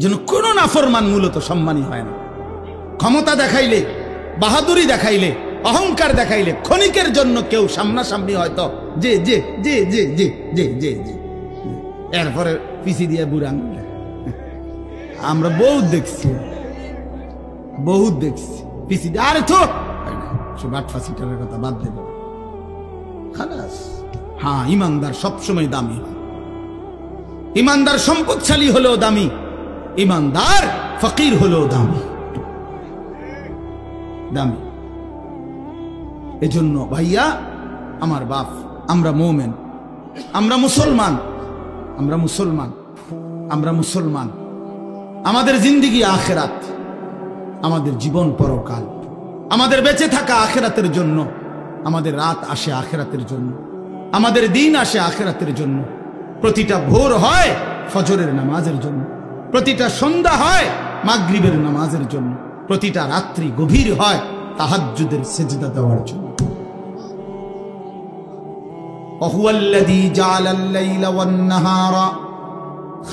[SPEAKER 1] যেন কোন নাফরমান মূলত সম্মানী হয় না। ক্ষমতা দেখাইলে, বাহাদুরি দেখাইলে, অহংকার দেখাইলে, ক্ষণিকের জন্য কেউ সামনাসামনি হয়তো যে যে যে যে যে যে যে যে এরপরে পিছি দিয়ে বুড়ান। আমরা বহুত দেখছি, বহুত দেখছি পিছি দিয়ে, আরে তো বাটফাসিটারের কথা বাদ দেব খালাস। হ্যাঁ, ইমানদার সবসময় দামি হয়, ইমানদার সম্পদশালী হলেও দামি, ইমানদার ফকির হলেও দামি, দামি। এজন্য ভাইয়া আমার বাপ, আমরা মোমেন, আমরা মুসলমান, আমরা মুসলমান, আমরা মুসলমান। আমাদের জিন্দেগি আখিরাত, আমাদের জীবন পরকাল, আমাদের বেঁচে থাকা আখিরাতের জন্য, আমাদের রাত আসে আখিরাতের জন্য, আমাদের দিন আসে আখিরাতের জন্য। প্রতিটা ভোর হয় ফজরের নামাজের জন্য, প্রতিটা সন্ধ্যা হয় মাগরিবের নামাজের জন্য, প্রতিটা রাত্রি গভীর হয় তাহাজ্জুদের সিজদা দেওয়ার জন্য। ওয়াহুয়াল্লাযী জাআলাল লাইলা ওয়ান নাহারা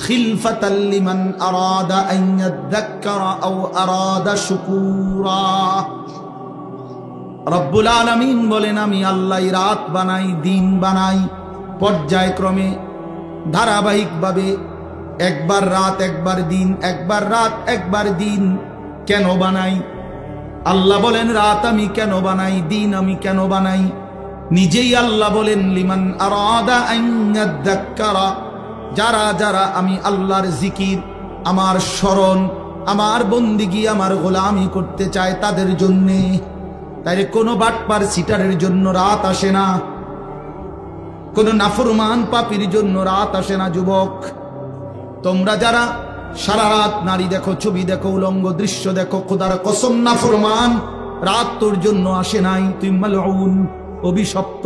[SPEAKER 1] খিলফাতাল লিমান আরাদা আন ইয়াযাক্কারা আও আরাদা শুকুরা। রব্বুল আলামিন বলেন, আমি আল্লাহ রাত বানাই, দিন বানাই, পর্যায়ক্রমে ধারাবাহিকভাবে, একবার রাত একবার দিন, একবার রাত একবার দিন। কেন বানাই? আল্লাহ বলেন রাত আমি কেন বানাই, দিন আমি কেন বানাই? নিজেই আল্লাহ বলেন লিমান আরাদা আন ইয়াযাক্কারা, যারা যারা আমি আল্লাহর জিকির, আমার স্মরণ, আমার বন্দিগি, আমার গোলামি করতে চায় তাদের জন্যে। তাই কোনো বাটপার সিটারের জন্য রাত আসে না, কোনো নাফরমান পাপীর জন্য রাত আসে না। যুবক, তোমরা যারা সারা রাত নারী দেখো, ছবি দেখো, উলঙ্গ দৃশ্য দেখো, খোদার কসম নাফরমান, রাত তোর জন্য আসে নাই। তুই মালউন, অভিশপ্ত,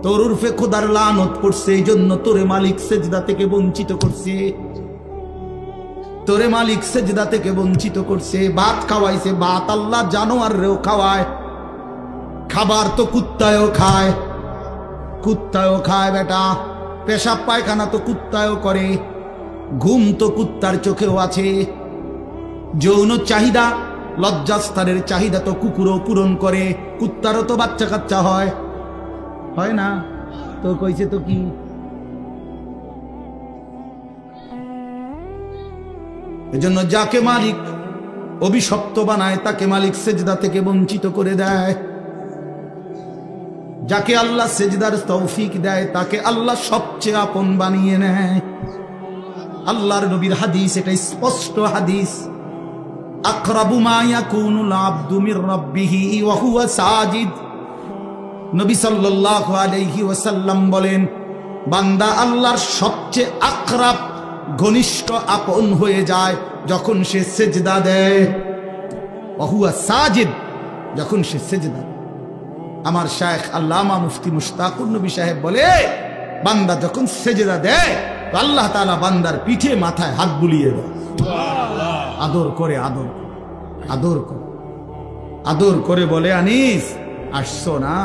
[SPEAKER 1] তোর উর্ফে খোদার লানত করছে, এই জন্য তোরে মালিক সেজদা থেকে বঞ্চিত করছে, তোরে মালিক সেজদা থেকে বঞ্চিত করছে। ভাত খাওয়াইছে, ভাত আল্লাহ জানোয়ারেও খাওয়ায়, খাবার তো কুত্তায়ও খায়, কুত্তায়ও খায় বেটা, পেশাব পায়খানা তো কুত্তায়ও করে, ঘুম তো কুত্তার চোখেও আছে, যৌন চাহিদা, লজ্জাস্থানের চাহিদা তো কুকুরও পূরণ করে, কুত্তারও তো বাচ্চা কাচ্চা হয়, হয় না? তো কইছে তো কি? এজন্য যাকে মালিক অভিশপ্ত বানায় তাকে মালিক সেজদা থেকে বঞ্চিত করে দেয়। যাকে আল্লাহ সেজদার তৌফিক দেয় তাকে আল্লাহ সবচেয়ে আপন বানিয়ে নেয়। আল্লাহর নবীর হাদিস, এটা স্পষ্ট হাদিস, আকরাবু মা ইয়াকুনুল আবদু মির রাব্বিহি ওয়া হুয়া সাজিদ। নবী সাল্লাল্লাহু আলাইহি ওয়াসাল্লাম বলেন, বান্দা আল্লাহর সবচেয়ে আকরাব, ঘনিষ্ঠ, আপন হয়ে যায় যখন সে সেজদা দেয়। ওয়া হুয়া সাজিদ, যখন সে সেজদা। আমার শায়েখ আল্লামা মুফতি মুশতাকুর নবী সাহেব বলে, বান্দা যখন সেজদা দেয় তো আল্লাহ তাআলা বান্দার পিঠে মাথায় হাত বুলিয়ে দেয়, আদর করে, আদর আদর করে, আদর করে বলে, আনিস আসছো না,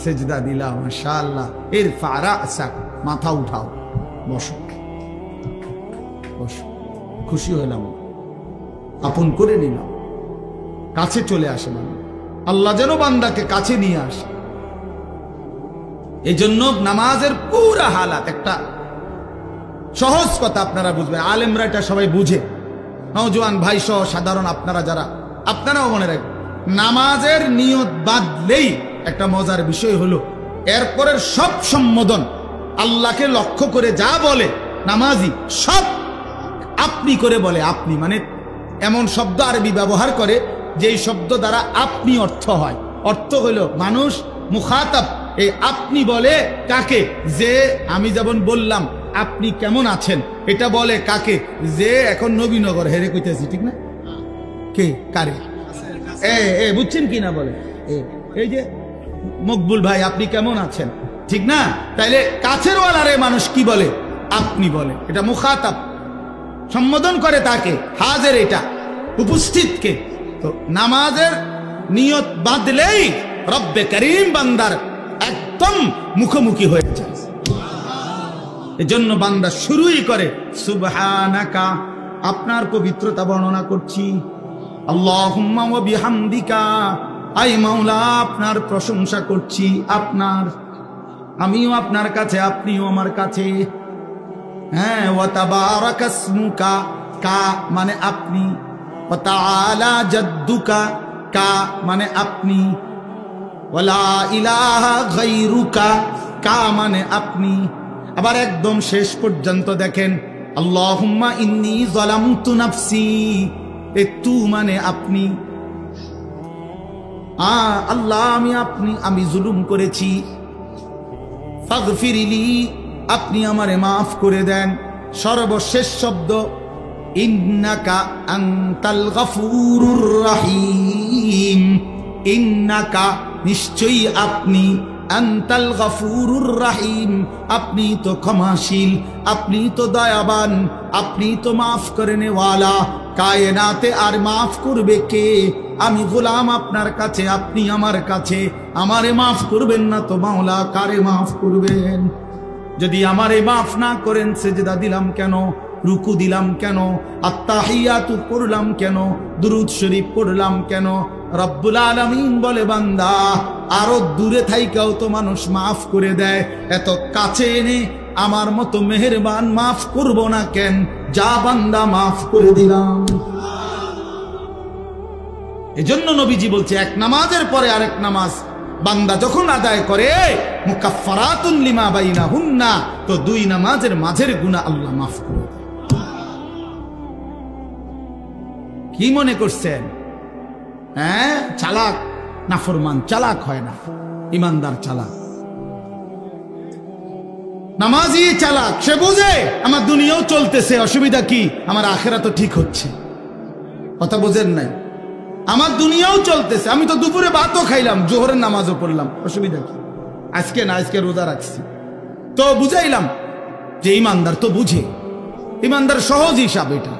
[SPEAKER 1] সেজদা দিলাম, মাশাআল্লাহ, ইরফা রাসাক, মাথা উঠাও, বসো বসো। খুশি হলাম, আপন করে নিলাম, কাছে চলে আসে। মানে আল্লাহ যেন বান্দাকে কাছে নিয়ে আসে। এই জন্য নামাজের পুরা হালাত, একটা সহজ কথা আপনারা বুঝবেন, আলেমরা এটা সবাই বুঝে, নওজোয়ান ভাই সহ সাধারণ আপনারা যারা, আপনারাও মনে রাখবেন, নামাজের নিয়ত বাদলেই একটা মজার বিষয় হলো এরপরের সব সম্বোধন আল্লাহকে লক্ষ্য করে যা বলে নামাজি, সব আপনি করে বলে। আপনি মানে এমন শব্দ আরবি ব্যবহার করে যেই শব্দ দ্বারা আপনি অর্থ হয়। অর্থ হলো মানুষ মুখাতাব, এই আপনি বলে কাকে? যে আমি যেমন বললাম আপনি কেমন আছেন, এটা বলে কাকে? যে এখন নবীনগর হেরে কইতেছি, ঠিক না? কে কারে? বুঝছেন কি না? বলে এই যে মকবুল ভাই আপনি কেমন আছেন, ঠিক না? তাইলে কাছের ওয়ালারে মানুষ কি বলে? আপনি বলে। এটা মুখাতাব, সম্বোধন করে তাকে, হাজের, এটা উপস্থিতকে। তো নামাজের নিয়ত বাঁধলেই রব্বে করিম বান্দার একদম মুখোমুখি হয়ে যায়। এজন্য বান্দা শুরুই করে সুবহানাকা, আপনার পবিত্রতা বর্ণনা করছি, আল্লাহুম্মা ওয়া বিহামদিকা, আই মাওলা আপনার প্রশংসা করছি, আপনার, আমিও আপনার কাছে, আপনিও আমার কাছে। হ্যাঁ, ওয়া তাবারাকা ইসমুকা, কা মানে আপনি, ওয়া তাআলা জাদ্দুকা, কা মানে আপনি, ওয়ালা ইলাহা গায়রুকা, কা মানে আপনি। আবার একদম শেষ পর্যন্ত দেখেন, আল্লাহুম্মা ইন্নী যালামতু নাফসি, এ তু মানে আপনি। আল্লাহ আমি জুলুম করেছি, ফাগফিরলি, আপনি আমারে মাফ করে দেন। সর্বশেষ শব্দ ইন্নাকা আনতাল গফুরুর রহিম, ইন্নাকা নিশ্চয়ই আপনি, আনতাল গফুরুর রহিম আপনি তো ক্ষমাশীল, আপনি তো দয়াবান, আপনি তো মাফ করেনেওয়ালা। কায়নাতে আর মাফ করবে কে? আমি গোলাম আপনার কাছে, আপনি আমার কাছে। আমারে মাফ করবেন না তো মাওলা কারে মাফ করবেন? যদি আমারে মাফ না করেন সেজদা দিলাম কেন, রুকু দিলাম কেন, আত্তাহিয়াতু পড়লাম কেন, দুরূদ শরীফ পড়লাম কেন? রব্বুল আলামিন বলে বান্দা আরো দূরে থাইকাও তো মানুষ মাফ করে দেয়, এত কাছে এনে আমার মতো মেহেরবান মাফ করব না কেন? যা বান্দা মাফ করে দিলাম। এজন্য নবীজি বলছে এক নামাজের পরে আরেক নামাজ বান্দা যখন আদায় করে মুকাফফারাতুন লিমা বাইনাহুন্না, তো দুই নামাজের মাঝের গুনাহ আল্লাহ মাফ করে দেয়। কি মনে করছেন? হ্যাঁ, চালাক নাফরমান চালাক হয় না, ইমানদার চালাক। নামাজি চালাক, সে বুঝে আমার দুনিয়াও চলতেছে, অসুবিধা কি? আমার আখিরাতও ঠিক হচ্ছে। কথা বোঝেন নাই? আমার দুনিয়াও চলতেছে, আমি তো দুপুরে ভাতও খাইলাম, জোহরের নামাজও পড়লাম, অসুবিধা কি? আজকে না, আজকে রোজা রাখছি, তো বুঝাইলাম যে ইমানদার তো বুঝে, ইমানদার সহজ হিসাব এটা।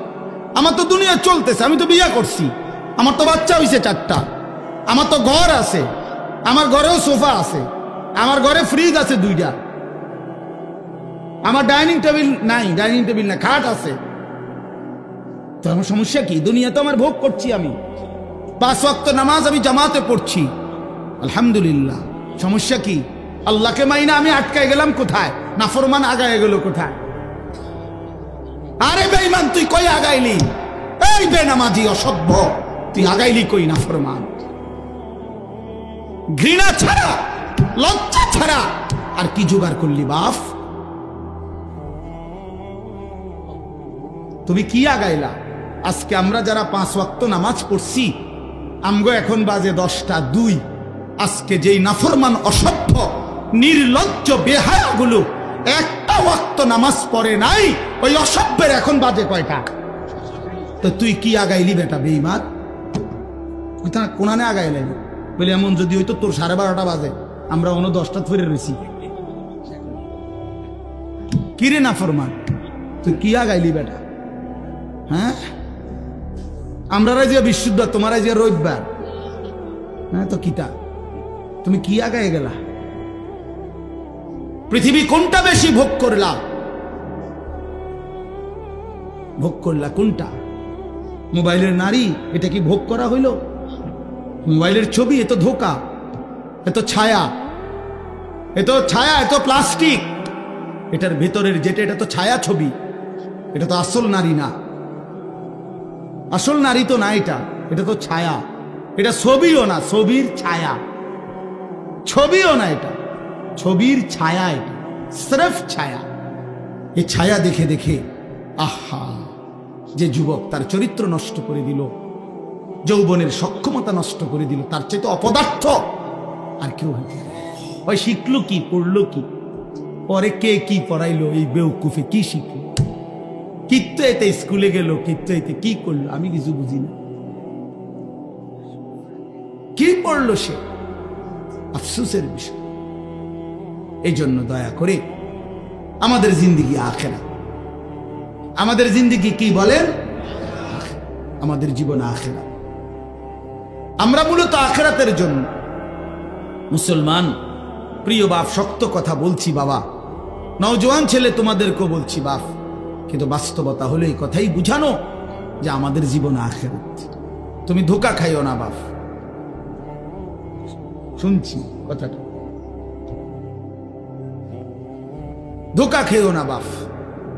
[SPEAKER 1] আমার তো দুনিয়া চলতেছে, আমি তো বিয়ে করছি, আমার তো বাচ্চা হইছে 4টা, আমার তো ঘর আছে, আমার ঘরেও সোফা আছে, আমার ঘরে ফ্রিজ আছে 2টা, আমার ডাইনিং টেবিল নাই, ডাইনিং টেবিল না, খাট আছে। তো আমার সমস্যা কি? দুনিয়া তো আমার ভোগ করছি, আমি 5 ওয়াক্ত নামাজ আমি জামাতে পড়ছি, আলহামদুলিল্লাহ। সমস্যা কি? আল্লাহকে মাইনা আমি আটকায় গেলাম কোথায়? নাফরমান আগায় গেল কোথায়? আরে বেঈমান তুই কই আগাইলি? এই বেনামাজি অসভ্য, তুই আগাইলি কই? নাফরমান। ঘৃণা ছাড়া, লজ্জা ছাড়া আর কি জোগাড় করলি বাপ? তুমি কি আগাইলা? আজকে আমরা যারা 5 ওয়াক্ত নামাজ পড়ছি, আমগো এখন বাজে 10টা 2। আজকে যেই নাফরমান অসভ্য নির্লজ্জ বেহায়াগুলো একটা ওয়াক্ত নামাজ পড়ে নাই, ওই অসভ্যের এখন বাজে কয়টা? তো তুই কি আগাইলি বেটা বেঈমান? কোনানে আগাইলি বলে এমন যদি হইতো তোর 12:30 বাজে, আমরা অন্য 10টা ধরে রয়েছি। কিরে নাফরমান, তুই কি আগাইলি বেটা? হ্যাঁ, আমরা যে বিশুদ্ধ, তোমারা যে রবিবার, হ্যাঁ তো কিতা? তুমি কি আগায় গেলা? পৃথিবী কোনটা বেশি ভোগ করলা? ভোগ করলা কোনটা? মোবাইলের নারী, এটা কি ভোগ করা হইল? মোবাইলের ছবি, এ তো ধোকা, এ তো ছায়া, এ তো ছায়া, এ তো প্লাস্টিক। এটার ভেতরের যেটা, এটা তো ছায়া ছবি, এটা তো আসল নারী না। আসল নারী তো না, এটা তো ছায়া, এটা ছবিও না, ছবির ছায়া। ছবিও না, এটা ছবির ছায়া, এটা স্রেফ ছায়া। এই ছায়া দেখে দেখে আহা, যে যুবক তার চরিত্র নষ্ট করে দিল, যৌবনের সক্ষমতা নষ্ট করে দিল, তার চেয়ে তো অপদার্থ আর কেউ হইতে। ওই শিখলো কি, পড়লো কি, পরে কে কি পড়াইলো, এই বেউকুফে কি শিখলো? কিত্ত এতে স্কুলে গেল, কিত্ত এতে কি করলো আমি কিছু বুঝি না। কি পড়লো সে? আফসোসের বিষয়। এই জন্য দয়া করে আমাদের জিন্দেগি আখেরাত, আমাদের জিন্দেগি কি বলেন? আমাদের জীবন আখেরাত। আমরা মূলত আখেরাতের জন্য মুসলমান। প্রিয় বাপ, শক্ত কথা বলছি বাবা, নওজোয়ান ছেলে তোমাদেরকেও বলছি বাপ, কিন্তু বাস্তবতা হলো এই কথাই বুঝানো যে আমাদের জীবন আখেরাত। তুমি ধোঁকা খাইও না বাপ, শুনছি কথাটা, ধোঁকা খেও না বাপ,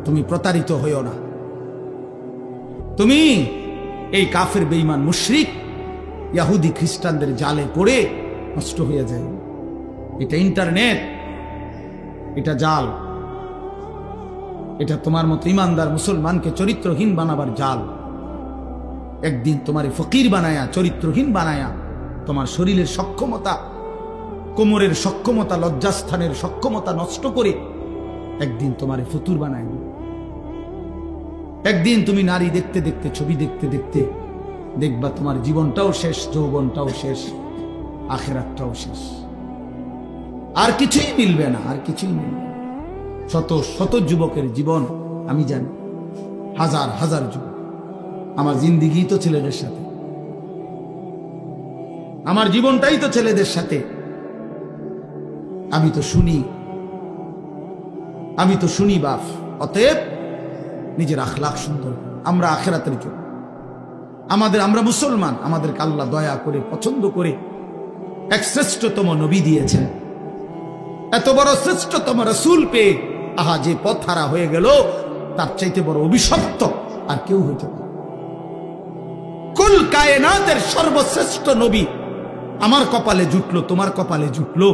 [SPEAKER 1] তুমি প্রতারিত হইও না। তুমি এই কাফের বেঈমান মুশরিক ইহুদি খ্রিস্টানদের জালে পড়ে নষ্ট হয়ে যায়। এটা ইন্টারনেট, এটা জাল, এটা তোমার মতো ইমানদার মুসলমানকে চরিত্রহীন বানাবার জাল। একদিন তোমারে ফকির বানায়া, চরিত্রহীন বানায়া, তোমার শরীরের সক্ষমতা, কোমরের সক্ষমতা, লজ্জাস্থানের সক্ষমতা নষ্ট করে একদিন তোমারে ফতুর বানায়। একদিন তুমি নারী দেখতে দেখতে, ছবি দেখতে দেখতে দেখবা তোমার জীবনটাও শেষ, যৌবনটাও শেষ, আখিরাতটাও শেষ, আর কিছুই মিলবে না, আর কিছুই মিলবে না। শত শত যুবকের জীবন আমি জানি, হাজার হাজার যুবক। আমার জিন্দিগি তো ছেলেদের সাথে, আমার জীবনটাই তো ছেলেদের সাথে। আমি তো শুনি বাপ। অতএব নিজের আখলাক সুন্দর, আমরা আখিরাতের জন্য, আমরা মুসলমান, আমাদেরকে আল্লাহ দয়া করে পছন্দ করে এক শ্রেষ্ঠতম নবী দিয়েছেন, এত বড় শ্রেষ্ঠতম রাসূল পেয়ে আহা যে পথ হারা হয়ে গেল, তার চাইতে বড় অভিশপ্ত আর কেউ হইতে পারে। কুল কায়নাতের সর্বশ্রেষ্ঠ নবী আমার কপালে জুটলো, তোমার কপালে জুটলো,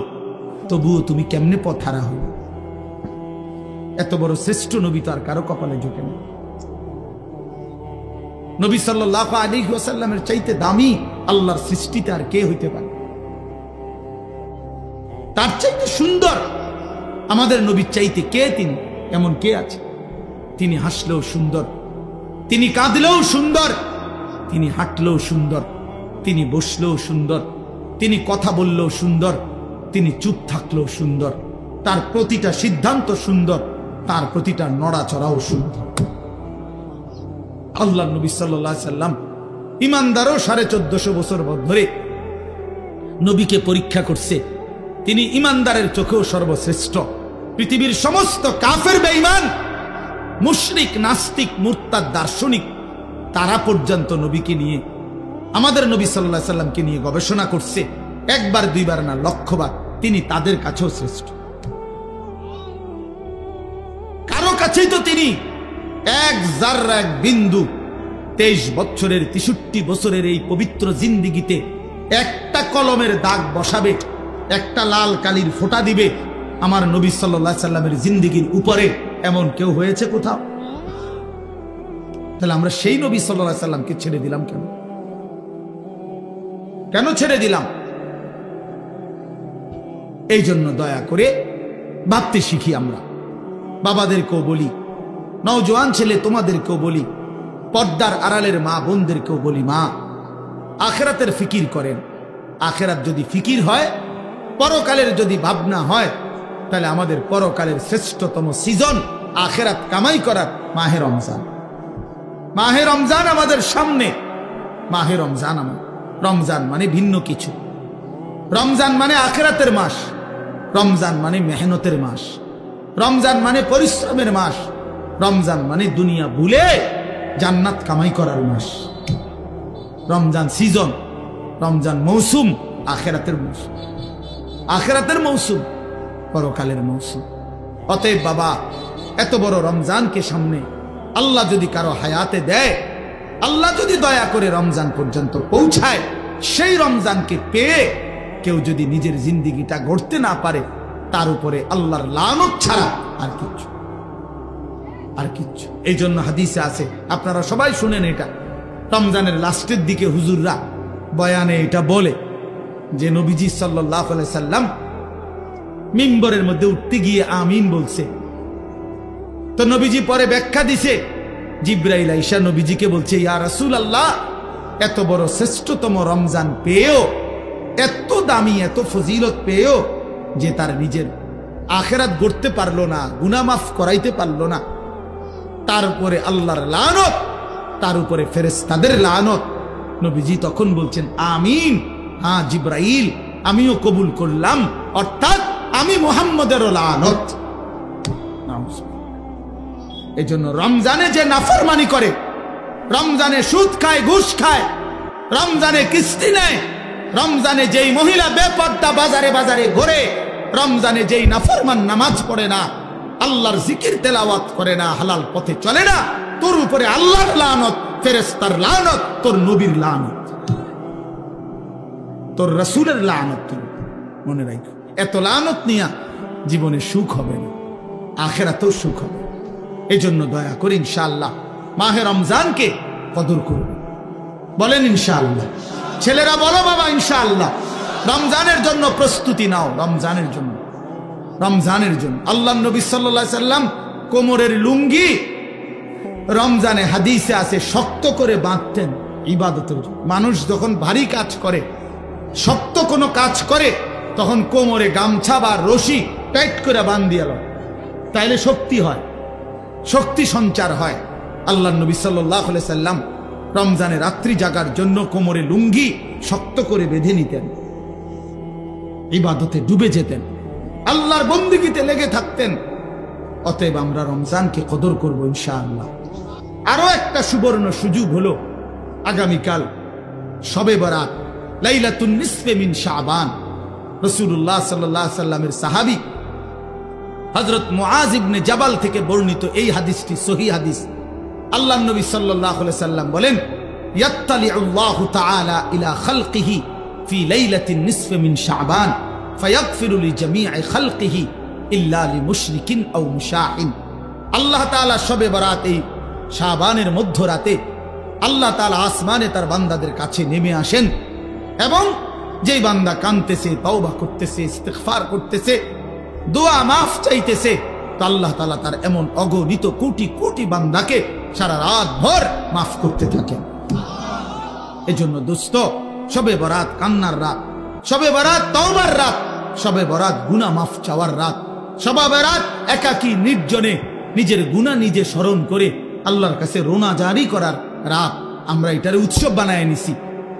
[SPEAKER 1] তবুও তুমি কেমনে পথ হারা হইল? এত বড় শ্রেষ্ঠ নবী তো আর কারো কপালে জুটে না। নবী সাল্লাল্লাহু আলাইহি ওয়াসাল্লামের চাইতে দামি আল্লাহর সৃষ্টিতে আর কে হইতে পারে? তার চাইতে সুন্দর আমাদের নবীর চাইতে কে তিনি? এমন কে আছে? তিনি হাসলেও সুন্দর, তিনি কাঁদলেও সুন্দর, তিনি হাঁটলেও সুন্দর, তিনি বসলেও সুন্দর, তিনি কথা বললেও সুন্দর, তিনি চুপ থাকলেও সুন্দর, তার প্রতিটা সিদ্ধান্ত সুন্দর, তার প্রতিটা নড়াচড়াও সুন্দর। আল্লাহ নবী সাল্লাল্লাহু আলাইহি সাল্লাম ইমানদারও 1450 বছর ধরে নবীকে পরীক্ষা করছে। তিনি ইমানদারের চোখেও সর্বশ্রেষ্ঠ। পৃথিবীর সমস্ত কাফের বেঈমান, মুশরিক, নাস্তিক, মুরতাদ, দার্শনিক, তারা পর্যন্ত নবীকে নিয়ে, আমাদের নবী সাল্লাল্লাহু আলাইহি সাল্লামকে নিয়ে গবেষণা করছে, একবার দুইবার না, লক্ষবার। তিনি তাদের কাছেও শ্রেষ্ঠ। কারো কাছেই তো তিনি এক জাররা, এক বিন্দু, 23 বছরের 63 বছরের এই পবিত্র জিন্দিগিতে একটা কলমের দাগ বসাবে, একটা লাল কালির ফোঁটা দিবে আমার নবী সাল্লাল্লাহু আলাইহি সাল্লামের জিন্দিগির উপরে, এমন কেউ হয়েছে কোথাও? তাহলে আমরা সেই নবী সাল্লাল্লাহু আলাইহি সাল্লামকে ছেড়ে দিলাম কেন? কেন ছেড়ে দিলাম? এই জন্য দয়া করে ভাবতে শিখি। আমরা বাবাদেরকেও বলি, নওজোয়ান ছেলে তোমাদেরকেও বলি, পর্দার আড়ালের মা বোনদেরকেও বলি, মা আখিরাতের ফিকির করেন। আখিরাত যদি ফিকির হয়, পরকালের যদি ভাবনা হয়, তাহলে আমাদের পরকালের শ্রেষ্ঠতম সিজন আখিরাত কামাই করার মাহে রমজান। মাহে রমজান আমাদের সামনে। মাহে রমজান রমজান মানে ভিন্ন কিছু। রমজান মানে আখিরাতের মাস, রমজান মানে মেহনতের মাস, রমজান মানে পরিশ্রমের মাস, রমজান মানে দুনিয়া ভুলে জান্নাত কামাই করার মাস। রমজান সিজন, রমজান মৌসুম, আখিরাতের মৌসুম, আখিরাতের মৌসুম, পরকালের মৌসুম। অতএব বাবা, এত বড় রমজানকে সামনে আল্লাহ যদি কারো হায়াতে দেয়, আল্লাহ যদি দয়া করে রমজান পর্যন্ত পৌঁছায়, সেই রমজানকে পেয়ে কেউ যদি নিজের জিন্দিগিটা গড়তে না পারে, তার উপরে আল্লাহর লানত ছাড়া আর কিচ্ছু, আর কিচ্ছু। এই জন্য হাদিসে আছে, আপনারা সবাই শুনেন এটা, রমজানের লাস্টের দিকে হুজুররা বয়ানে এটা বলে যে নবীজি সাল্লাল্লাহু আলাইহি সাল্লাম মিম্বরের মধ্যে উঠতে গিয়ে আমিন বলছে। তো নবীজি পরে ব্যাখ্যা দিছে, জিবরাইল আইসা নবীজিকে বলছে, ইয়া রাসূলুল্লাহ, এত বড় শ্রেষ্ঠতম রমজান পেয়েও, এত দামি, এত ফজিলত পেয়েও যে তার নিজের আখিরাত গড়তে পারলো না, গুনাহ মাফ করাইতে পারলো না, তার উপরে আল্লাহর লানত, তার উপরে ফেরেশতাদের লানত। নবীজি তখন বলছেন আমিন, হ্যাঁ জিবরাইল আমিও কবুল করলাম, অর্থাৎ আমি মুহাম্মদেরও লানত। এই জন্য রমজানে যে নাফরমানি করে, রমজানে সুদ খায়, ঘুষ খায়, রমজানে কিস্তি নেয়, রমজানে যেই মহিলা বেপর্দা বাজারে বাজারে ঘোরে, রমজানে যেই নাফরমান নামাজ পড়ে না, আল্লাহর জিকির তেলাওয়াত করে না, হালাল পথে চলে না, তোর উপরে আল্লাহর লানত, ফেরেশতার লানত, তোর নবীর লানত, তোর রাসূলের লানত। তুমি মনে রাখো, এত লানত নিয়া জীবনে সুখ হবে না, আখিরাতেও সুখ হবে। এই জন্য দয়া করে ইনশাআল্লাহ মাহে রমজানকে কদর করুন। বলেন ইনশাআল্লাহ। ছেলেরা বলো বাবা ইনশাআল্লাহ। রমজানের জন্য প্রস্তুতি নাও, রমজানের জন্য, রমজানের জন্য। আল্লাহ নবী সাল্লাল্লাহু আলাইহি সাল্লাম কোমরের লুঙ্গি রমজানে হাদিসে আছে শক্ত করে বাঁধতেন ইবাদতের জন্য। মানুষ যখন ভারী কাজ করে, শক্ত কোনো কাজ করে, তখন কোমরে গামছা বা রশি টাইট করে বান্ধিয়ে লয়, তাইলে শক্তি হয়, শক্তি সঞ্চার হয়। আল্লাহ নবী সাল্লাল্লাহু আলাইহি সাল্লাম রমজানে রাত্রি জাগার জন্য কোমরে লুঙ্গি শক্ত করে বেঁধে নিতেন, ইবাদতে ডুবে যেতেন, আল্লাহর বন্দেগীতে লেগে থাকতেন। অতএব আমরা রমজানকে কদর করব ইনশাআল্লাহ। আরো একটা সুবর্ণ সুযোগ হলো আগামীকাল শবে বরাত, লাইলাতুন নিসফে মিন শাবান। রাসূলুল্লাহ সাল্লাল্লাহু আলাইহি সাল্লামের সাহাবী হযরত মুআজ ইবনে জাবাল থেকে বর্ণিত এই হাদিসটি সহিহ হাদিস। আল্লাহর নবী সাল্লাল্লাহু আলাইহি সাল্লাম বলেন, ইয়াত্তালিউল্লাহু তাআলা ইলা খালকিহি ফি লাইলাতিন নিসফে মিন শাবান ফায়াগফিরু লিজামিই খালকিহি ইল্লা লিমুশরিকিন আও মুশাহিন। আল্লাহ তাআলা শবে বরাত এই শাবানের মধ্যরাতে আল্লাহ তাআলা আসমানে তার বান্দাদের কাছে নেমে আসেন, এবং যেই বান্দা কাঁদতেছে, তওবা করতেছে, ইস্তিগফার করতেছে, দোয়া মাফ চাইতেছে, তো আল্লাহ তাআলা তার এমন অগণিত কোটি কোটি বান্দাকে সারা রাত ভর মাফ করতে থাকেন। এজন্য দোস্ত, শবে বরাত কান্নার রাত, শবে বরাত তওবার রাত, শবে বরাত গুনাহ মাফ চাওয়ার রাত, শবে বরাত একাকী নির্জনে নিজের গুনাহ নিজে স্মরণ করে আল্লাহর কাছে রোনা জারি করার রাত। আমরা এটারে উৎসব বানায় নিছি,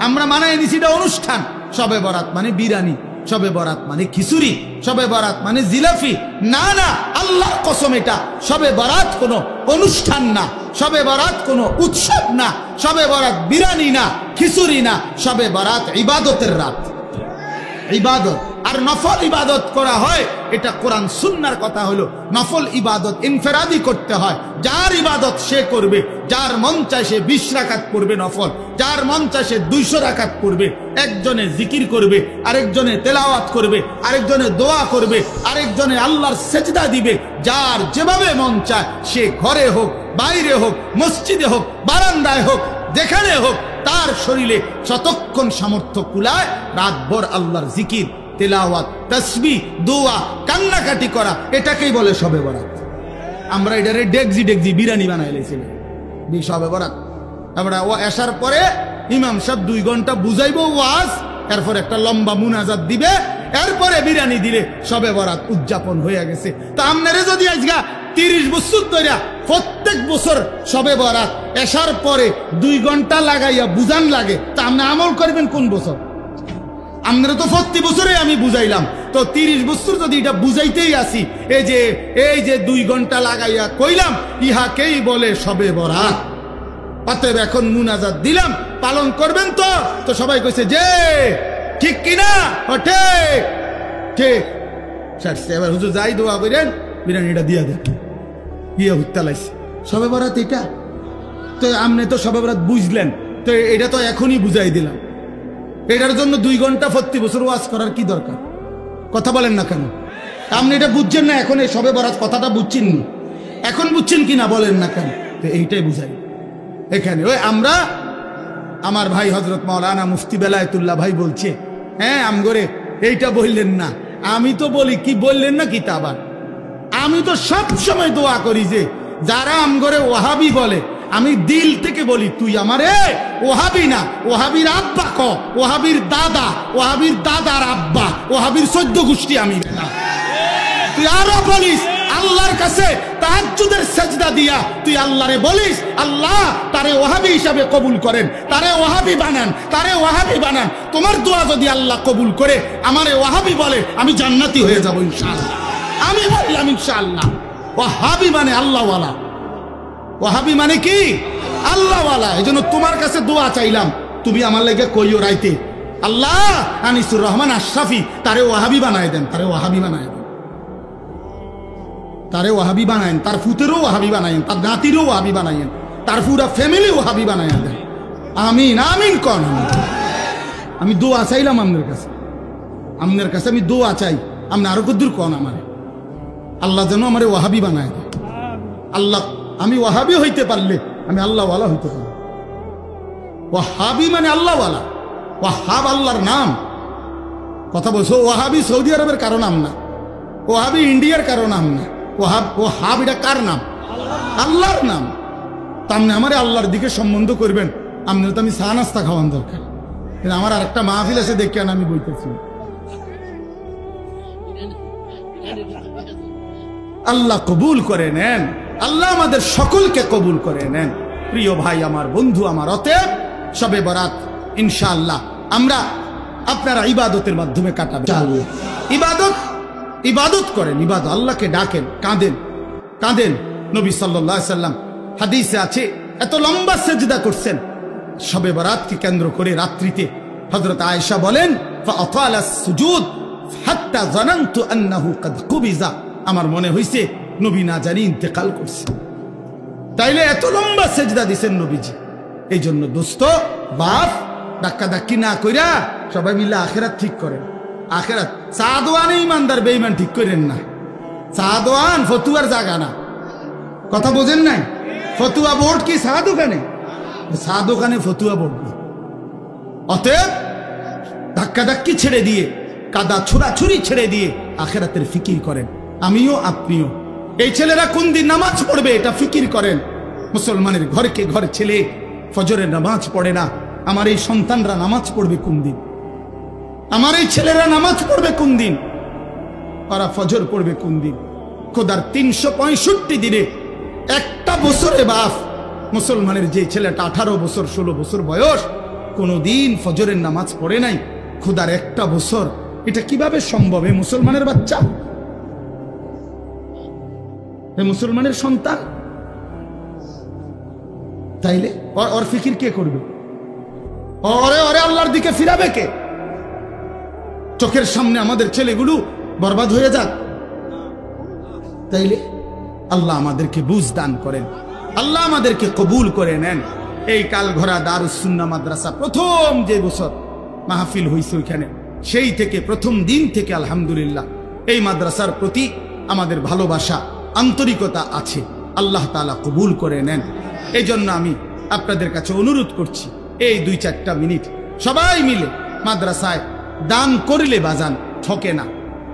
[SPEAKER 1] আমরা মানায় নিছি এটা অনুষ্ঠান। শবে বরাত মানে বিরানি, শবে বরাত মানে খিচুড়ি, শবে বরাত মানে জিলাফি। না না, আল্লাহর কসম, এটা শবে বরাত কোনো অনুষ্ঠান না, শবে বরাত কোনো উৎসব না, শবে বরাত বিরানি না, খিচুড়ি না, শবে বরাত ইবাদতের রাত, ইবাদত। আর নফল ইবাদত করা হয়, এটা কোরআন সুন্নাহর কথা হলো নফল ইবাদত ইনফেরাদি করতে হয়। যার ইবাদত সে করবে, যার মন চায় সে 20 রাকাত পড়বে নফল, যার মন চায় সে 200 রাকাত পড়বে। একজনে জিকির করবে, আরেকজনে তেলাওয়াত করবে, আরেকজনে দোয়া করবে, আরেকজনে আল্লাহর সেজদা দিবে। যার যেভাবে মন চায়, সে ঘরে হোক, বাইরে হোক, মসজিদে হোক, বারান্দায় হোক, যেখানে হোক, তার শরীরে যতক্ষণ সামর্থ্য কুলায় রাতভর আল্লাহর জিকির, তেলাওয়াত, তাসবিহ, দোয়া, কান্নাকাটি করা, এটাকেই বলে শবে বরাত। আমরা এটারে ডেগজি ডেগজি বিরিয়ানি বানাই লেছিলাম শবে বরাত। আমরা ও আসার পরে ইমাম সাহেব 2 ঘন্টা বুঝাইবো ওয়াজ, এরপর একটা লম্বা মুনাজাত দিবে, এরপরে বিরিয়ানি দিলে শবে বরাত উদযাপন হয়ে গেছে। তো আপনারে যদি আজকা 30 বছর ধরে প্রত্যেক বছর শবে বরাত আসার পরে 2 ঘন্টা লাগাইয়া বুঝান লাগে, তা আপনি আমল করবেন কোন বছর? আপনারা তো প্রতি বছরে আমি বুঝাইলাম, তো 30 বছর যদি এটা বুঝাইতেই আসি, এই যে 2 ঘন্টা লাগাইয়া কইলাম, ইহাকেই বলে শবে বরাত। অতএব এখন মুনাজাত দিলাম, পালন করবেন তো? তো সবাই কইছে যে ঠিক কিনা, ঠিক ঠিক। এবার হুজুর যাই দোয়া করেন, বিরিয়ানিটা দিয়া দেন, গিয়ে হুত্তা লাইছে শবে বরাত এটা। তো আপনি তো শবে বরাত বুঝলেন, তো এটা তো এখনই বুঝাই দিলাম। এটার জন্য 2 ঘন্টা প্রতি বছর ওয়াজ করার কি দরকার? কথা বলেন না কেন? আপনি এটা বুঝছেন না, এখন এই শবে বরাত কথাটা বুঝছেন নি, এখন বুঝছেন কিনা বলেন না কেন? তো এইটাই বুঝাই এখানে। ওই আমরা, আমার ভাই হযরত মাওলানা মুফতি বেলায়েতুল্লাহ ভাই বলছে, হ্যাঁ আমগরে এইটা বললেন না। আমি তো বলি, কি বললেন না কিতা আবার? আমি তো সব সময় দোয়া করি যে যারা আমগরে ওয়াহাবি বলে, আমি দিল থেকে বলি, তুই আমারে ওয়াহাবি না, ওয়াহাবির আব্বা ক, ওয়াহাবির দাদা, ওয়াহাবির দাদার আব্বা, ওয়াহাবির 14 গোষ্ঠী আমি না। তুই আরো বলিস আল্লাহর কাছে তাহাজ্জুদের সেজদা দিয়া তুই আল্লাহরে বলিস, আল্লাহ তারে ওয়াহাবি হিসাবে কবুল করেন, তারে ওয়াহাবি বানান, তারে ওয়াহাবি বানান। তোমার দোয়া যদি আল্লাহ কবুল করে আমারে ওয়াহাবি বলে, আমি জান্নাতি হয়ে যাব ইনশাআল্লাহ। আমি বললাম ইনশাআল্লাহ। ওয়াহাবি মানে আল্লাহওয়ালা, ওয়াহাবি মানে কি? আল্লাহওয়ালা। এই জন্য তোমার কাছে দোয়া চাইলাম, তুমি আমার লেগে কইও রাইতে, আল্লাহ আনিসুর রহমান আশরাফি তারে ওয়াহাবি বানায় দেন, তারে ওয়াহাবি বানায় দেন, তারে ওয়াহাবি বানায়েন, তার ফুতেরও ওয়াহাবি বানায়েন, তার নাতিরও ওয়াহাবি বানায়েন, তার পুরা ফ্যামিলি ওয়াহাবি বানায় দেন। আমিন আমিন কন। আমি দোয়া চাইলাম আপনার কাছে, আপনার কাছে আমি দোয়া চাই, আপনি আরো কদ্দুর কন আমারে, আল্লাহ যেন আমারে ওয়াহাবি বানায় দেন। আল্লাহ, আমি ওয়াহাবি হইতে পারলে আমি আল্লাহওয়ালা হইতে পারি। ওয়াহাবি মানে আল্লাহওয়ালা, ওয়াহাব আল্লাহর নাম। কথা বলছো, ওয়াহাবি সৌদি আরবের কারো নাম না, ওয়াহাবি ইন্ডিয়ার কারো নাম না, ওয়াহাব এটা কার নাম? আল্লাহর নাম। তা আপনি আমার আল্লাহর দিকে সম্বন্ধ করবেন, আপনার তো আমি চা নাস্তা খাওয়ান দরকার। কিন্তু আমার আরেকটা মাহফিল আছে দেখে আমি বইতেছি। আল্লাহ কবুল করে নেন, আল্লাহ আমাদের সকলকে কবুল করে নেন। প্রিয় ভাই আমার, বন্ধু আমার, অতএব শবে বরাত ইনশাআল্লাহ আমরা আপনারা ইবাদতের মাধ্যমে কাটাবেন। ইবাদত ইবাদত করেন, ইবাদত, আল্লাহকে ডাকেন, কাঁদেন কাঁদেন। নবী সাল্লাল্লাহু আলাইহি সাল্লাম হাদিসে আছে এত লম্বা সেজদা করছেন শবে বরাতকে কেন্দ্র করে রাত্রিতে। হযরত আয়েশা বলেন ফাআতালা সুজুদ হাত্তা জানানতু আন্নাহু ক্বাদ কুবিজা, আমার মনে হইছে নবী না জানি ইন্তেকাল করছে। তাইলে এত লম্বা সেজদা দিছেন নবীজি। এই জন্য দোস্ত বাপ ধাক্কা ধাক্কি না কইরা সবাই মিলে আখেরাত ঠিক করেন। আখেরাত সাদওয়ানে ইমানদার বেঈমান ঠিক করেন না। সাদওয়ান ফতুয়ার জায়গা না, কথা বোঝেন নাই? ফতুয়া বোর্ড কি সাদওয়ানে? সাদওয়ানে ফতুয়া বোর্ড না। অতএব ধাক্কা ধাক্কি ছেড়ে দিয়ে, কাদা ছুড়াছুরি ছেড়ে দিয়ে আখেরাতের ফিকির করেন। আমিও আপনিও। এই ছেলেরা কোন দিন নামাজ পড়বে এটা ফিকির করেন। মুসলমানের ঘরকে ঘর ছেলে ফজরের নামাজ পড়ে না, আমার এই সন্তানরা নামাজ পড়বে কোন দিন? আমার এই ছেলেরা নামাজ পড়বে কোন দিন? ওরা ফজর পড়বে কোন দিন? খোদার 365 দিনে একটা বছরে বাপ মুসলমানের যে ছেলেটা 18 বছর 16 বছর বয়স কোনদিন ফজরের নামাজ পড়ে নাই, খোদার একটা বছর, এটা কিভাবে সম্ভব? এ মুসলমানের বাচ্চা, এ মুসলমানের সন্তান। তাইলে ওর ফিকির কে করবে? ওরে ওরে আল্লাহর দিকে ফিরাবে কে? চোখের সামনে আমাদের ছেলেগুলো বরবাদ হয়ে যাক। তাইলে আল্লাহ আমাদেরকে বুঝ দান করেন, আল্লাহ আমাদেরকে কবুল করে নেন। এই কালঘোরা দারুস সুন্নাহ মাদ্রাসা প্রথম যে বছর মাহফিল হইছে ওইখানে, সেই থেকে প্রথম দিন থেকে আলহামদুলিল্লাহ এই মাদ্রাসার প্রতি আমাদের ভালোবাসা, আন্তরিকতা আছে। আল্লাহ তাআলা কবুল করে নেন। এই জন্য আমি আপনাদের কাছে অনুরোধ করছি, এই 2-4টা মিনিট সবাই মিলে মাদ্রাসায় দান করলে বাজান ঠকে না,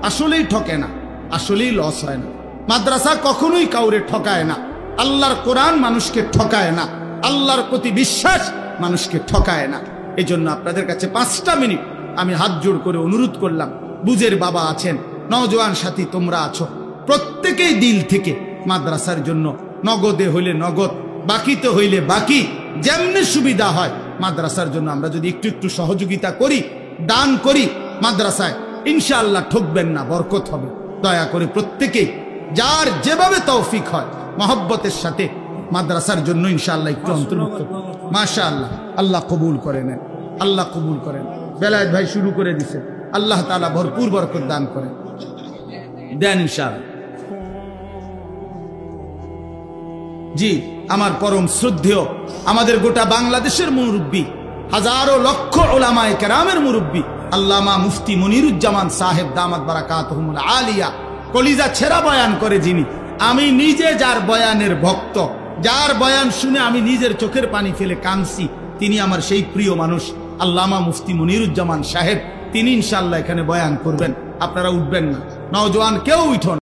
[SPEAKER 1] আসলেই ঠকে না, আসলেই লস হয় না। মাদ্রাসা কখনোই কাউরে ঠকায় না। আল্লাহর কোরআন মানুষকে ঠকায় না, আল্লাহর প্রতি বিশ্বাস মানুষকে ঠকায় না। এই জন্য আপনাদের কাছে 5টা মিনিট আমি হাত জোড় করে অনুরোধ করলাম। বুঝের বাবা আছেন, নওজোয়ান সাথী তোমরা আছো, প্রত্যেকেই দিল থেকে মাদ্রাসার জন্য নগদে হইলে নগদ, বাকিতে হইলে বাকি, যেমনি সুবিধা হয় মাদ্রাসার জন্য আমরা যদি একটু একটু সহযোগিতা করি, দান করি মাদ্রাসায়, ইনশাআল্লাহ ঠকবেন না, বরকত হবে। দয়া করে প্রত্যেকেই যার যেভাবে তৌফিক হয় মহব্বতের সাথে মাদ্রাসার জন্য ইনশাআল্লাহ একটু অন্তর্ভুক্ত। মাশাআল্লাহ, আল্লাহ কবুল করে নেন, আল্লাহ কবুল করেন। বেলায়েত ভাই শুরু করে দিছে, আল্লাহ তাআলা ভরপুর বরকত দান করেন, দেন ইনশাআল্লাহ। জি, আমার পরম শ্রদ্ধেয় আমাদের গোটা বাংলাদেশের মুরব্বী, হাজারো লক্ষ উলামায়ে কেরামের মুরব্বী আল্লামা মুফতি মনিরুজ্জামান সাহেব দামাত বারাকাতুহুমুল আলিয়া, কলিজা ছেঁড়া বয়ান করে যিনি। আমি নিজে যার বয়ানের ভক্ত, যার বয়ান শুনে আমি নিজের চোখের পানি ফেলে কাঁদছি, তিনি আমার সেই প্রিয় মানুষ আল্লামা মুফতি মনিরুজ্জামান সাহেব। তিনি ইনশাআল্লাহ এখানে বয়ান করবেন, আপনারা উঠবেন না, নওজোয়ান কেউ উঠুন।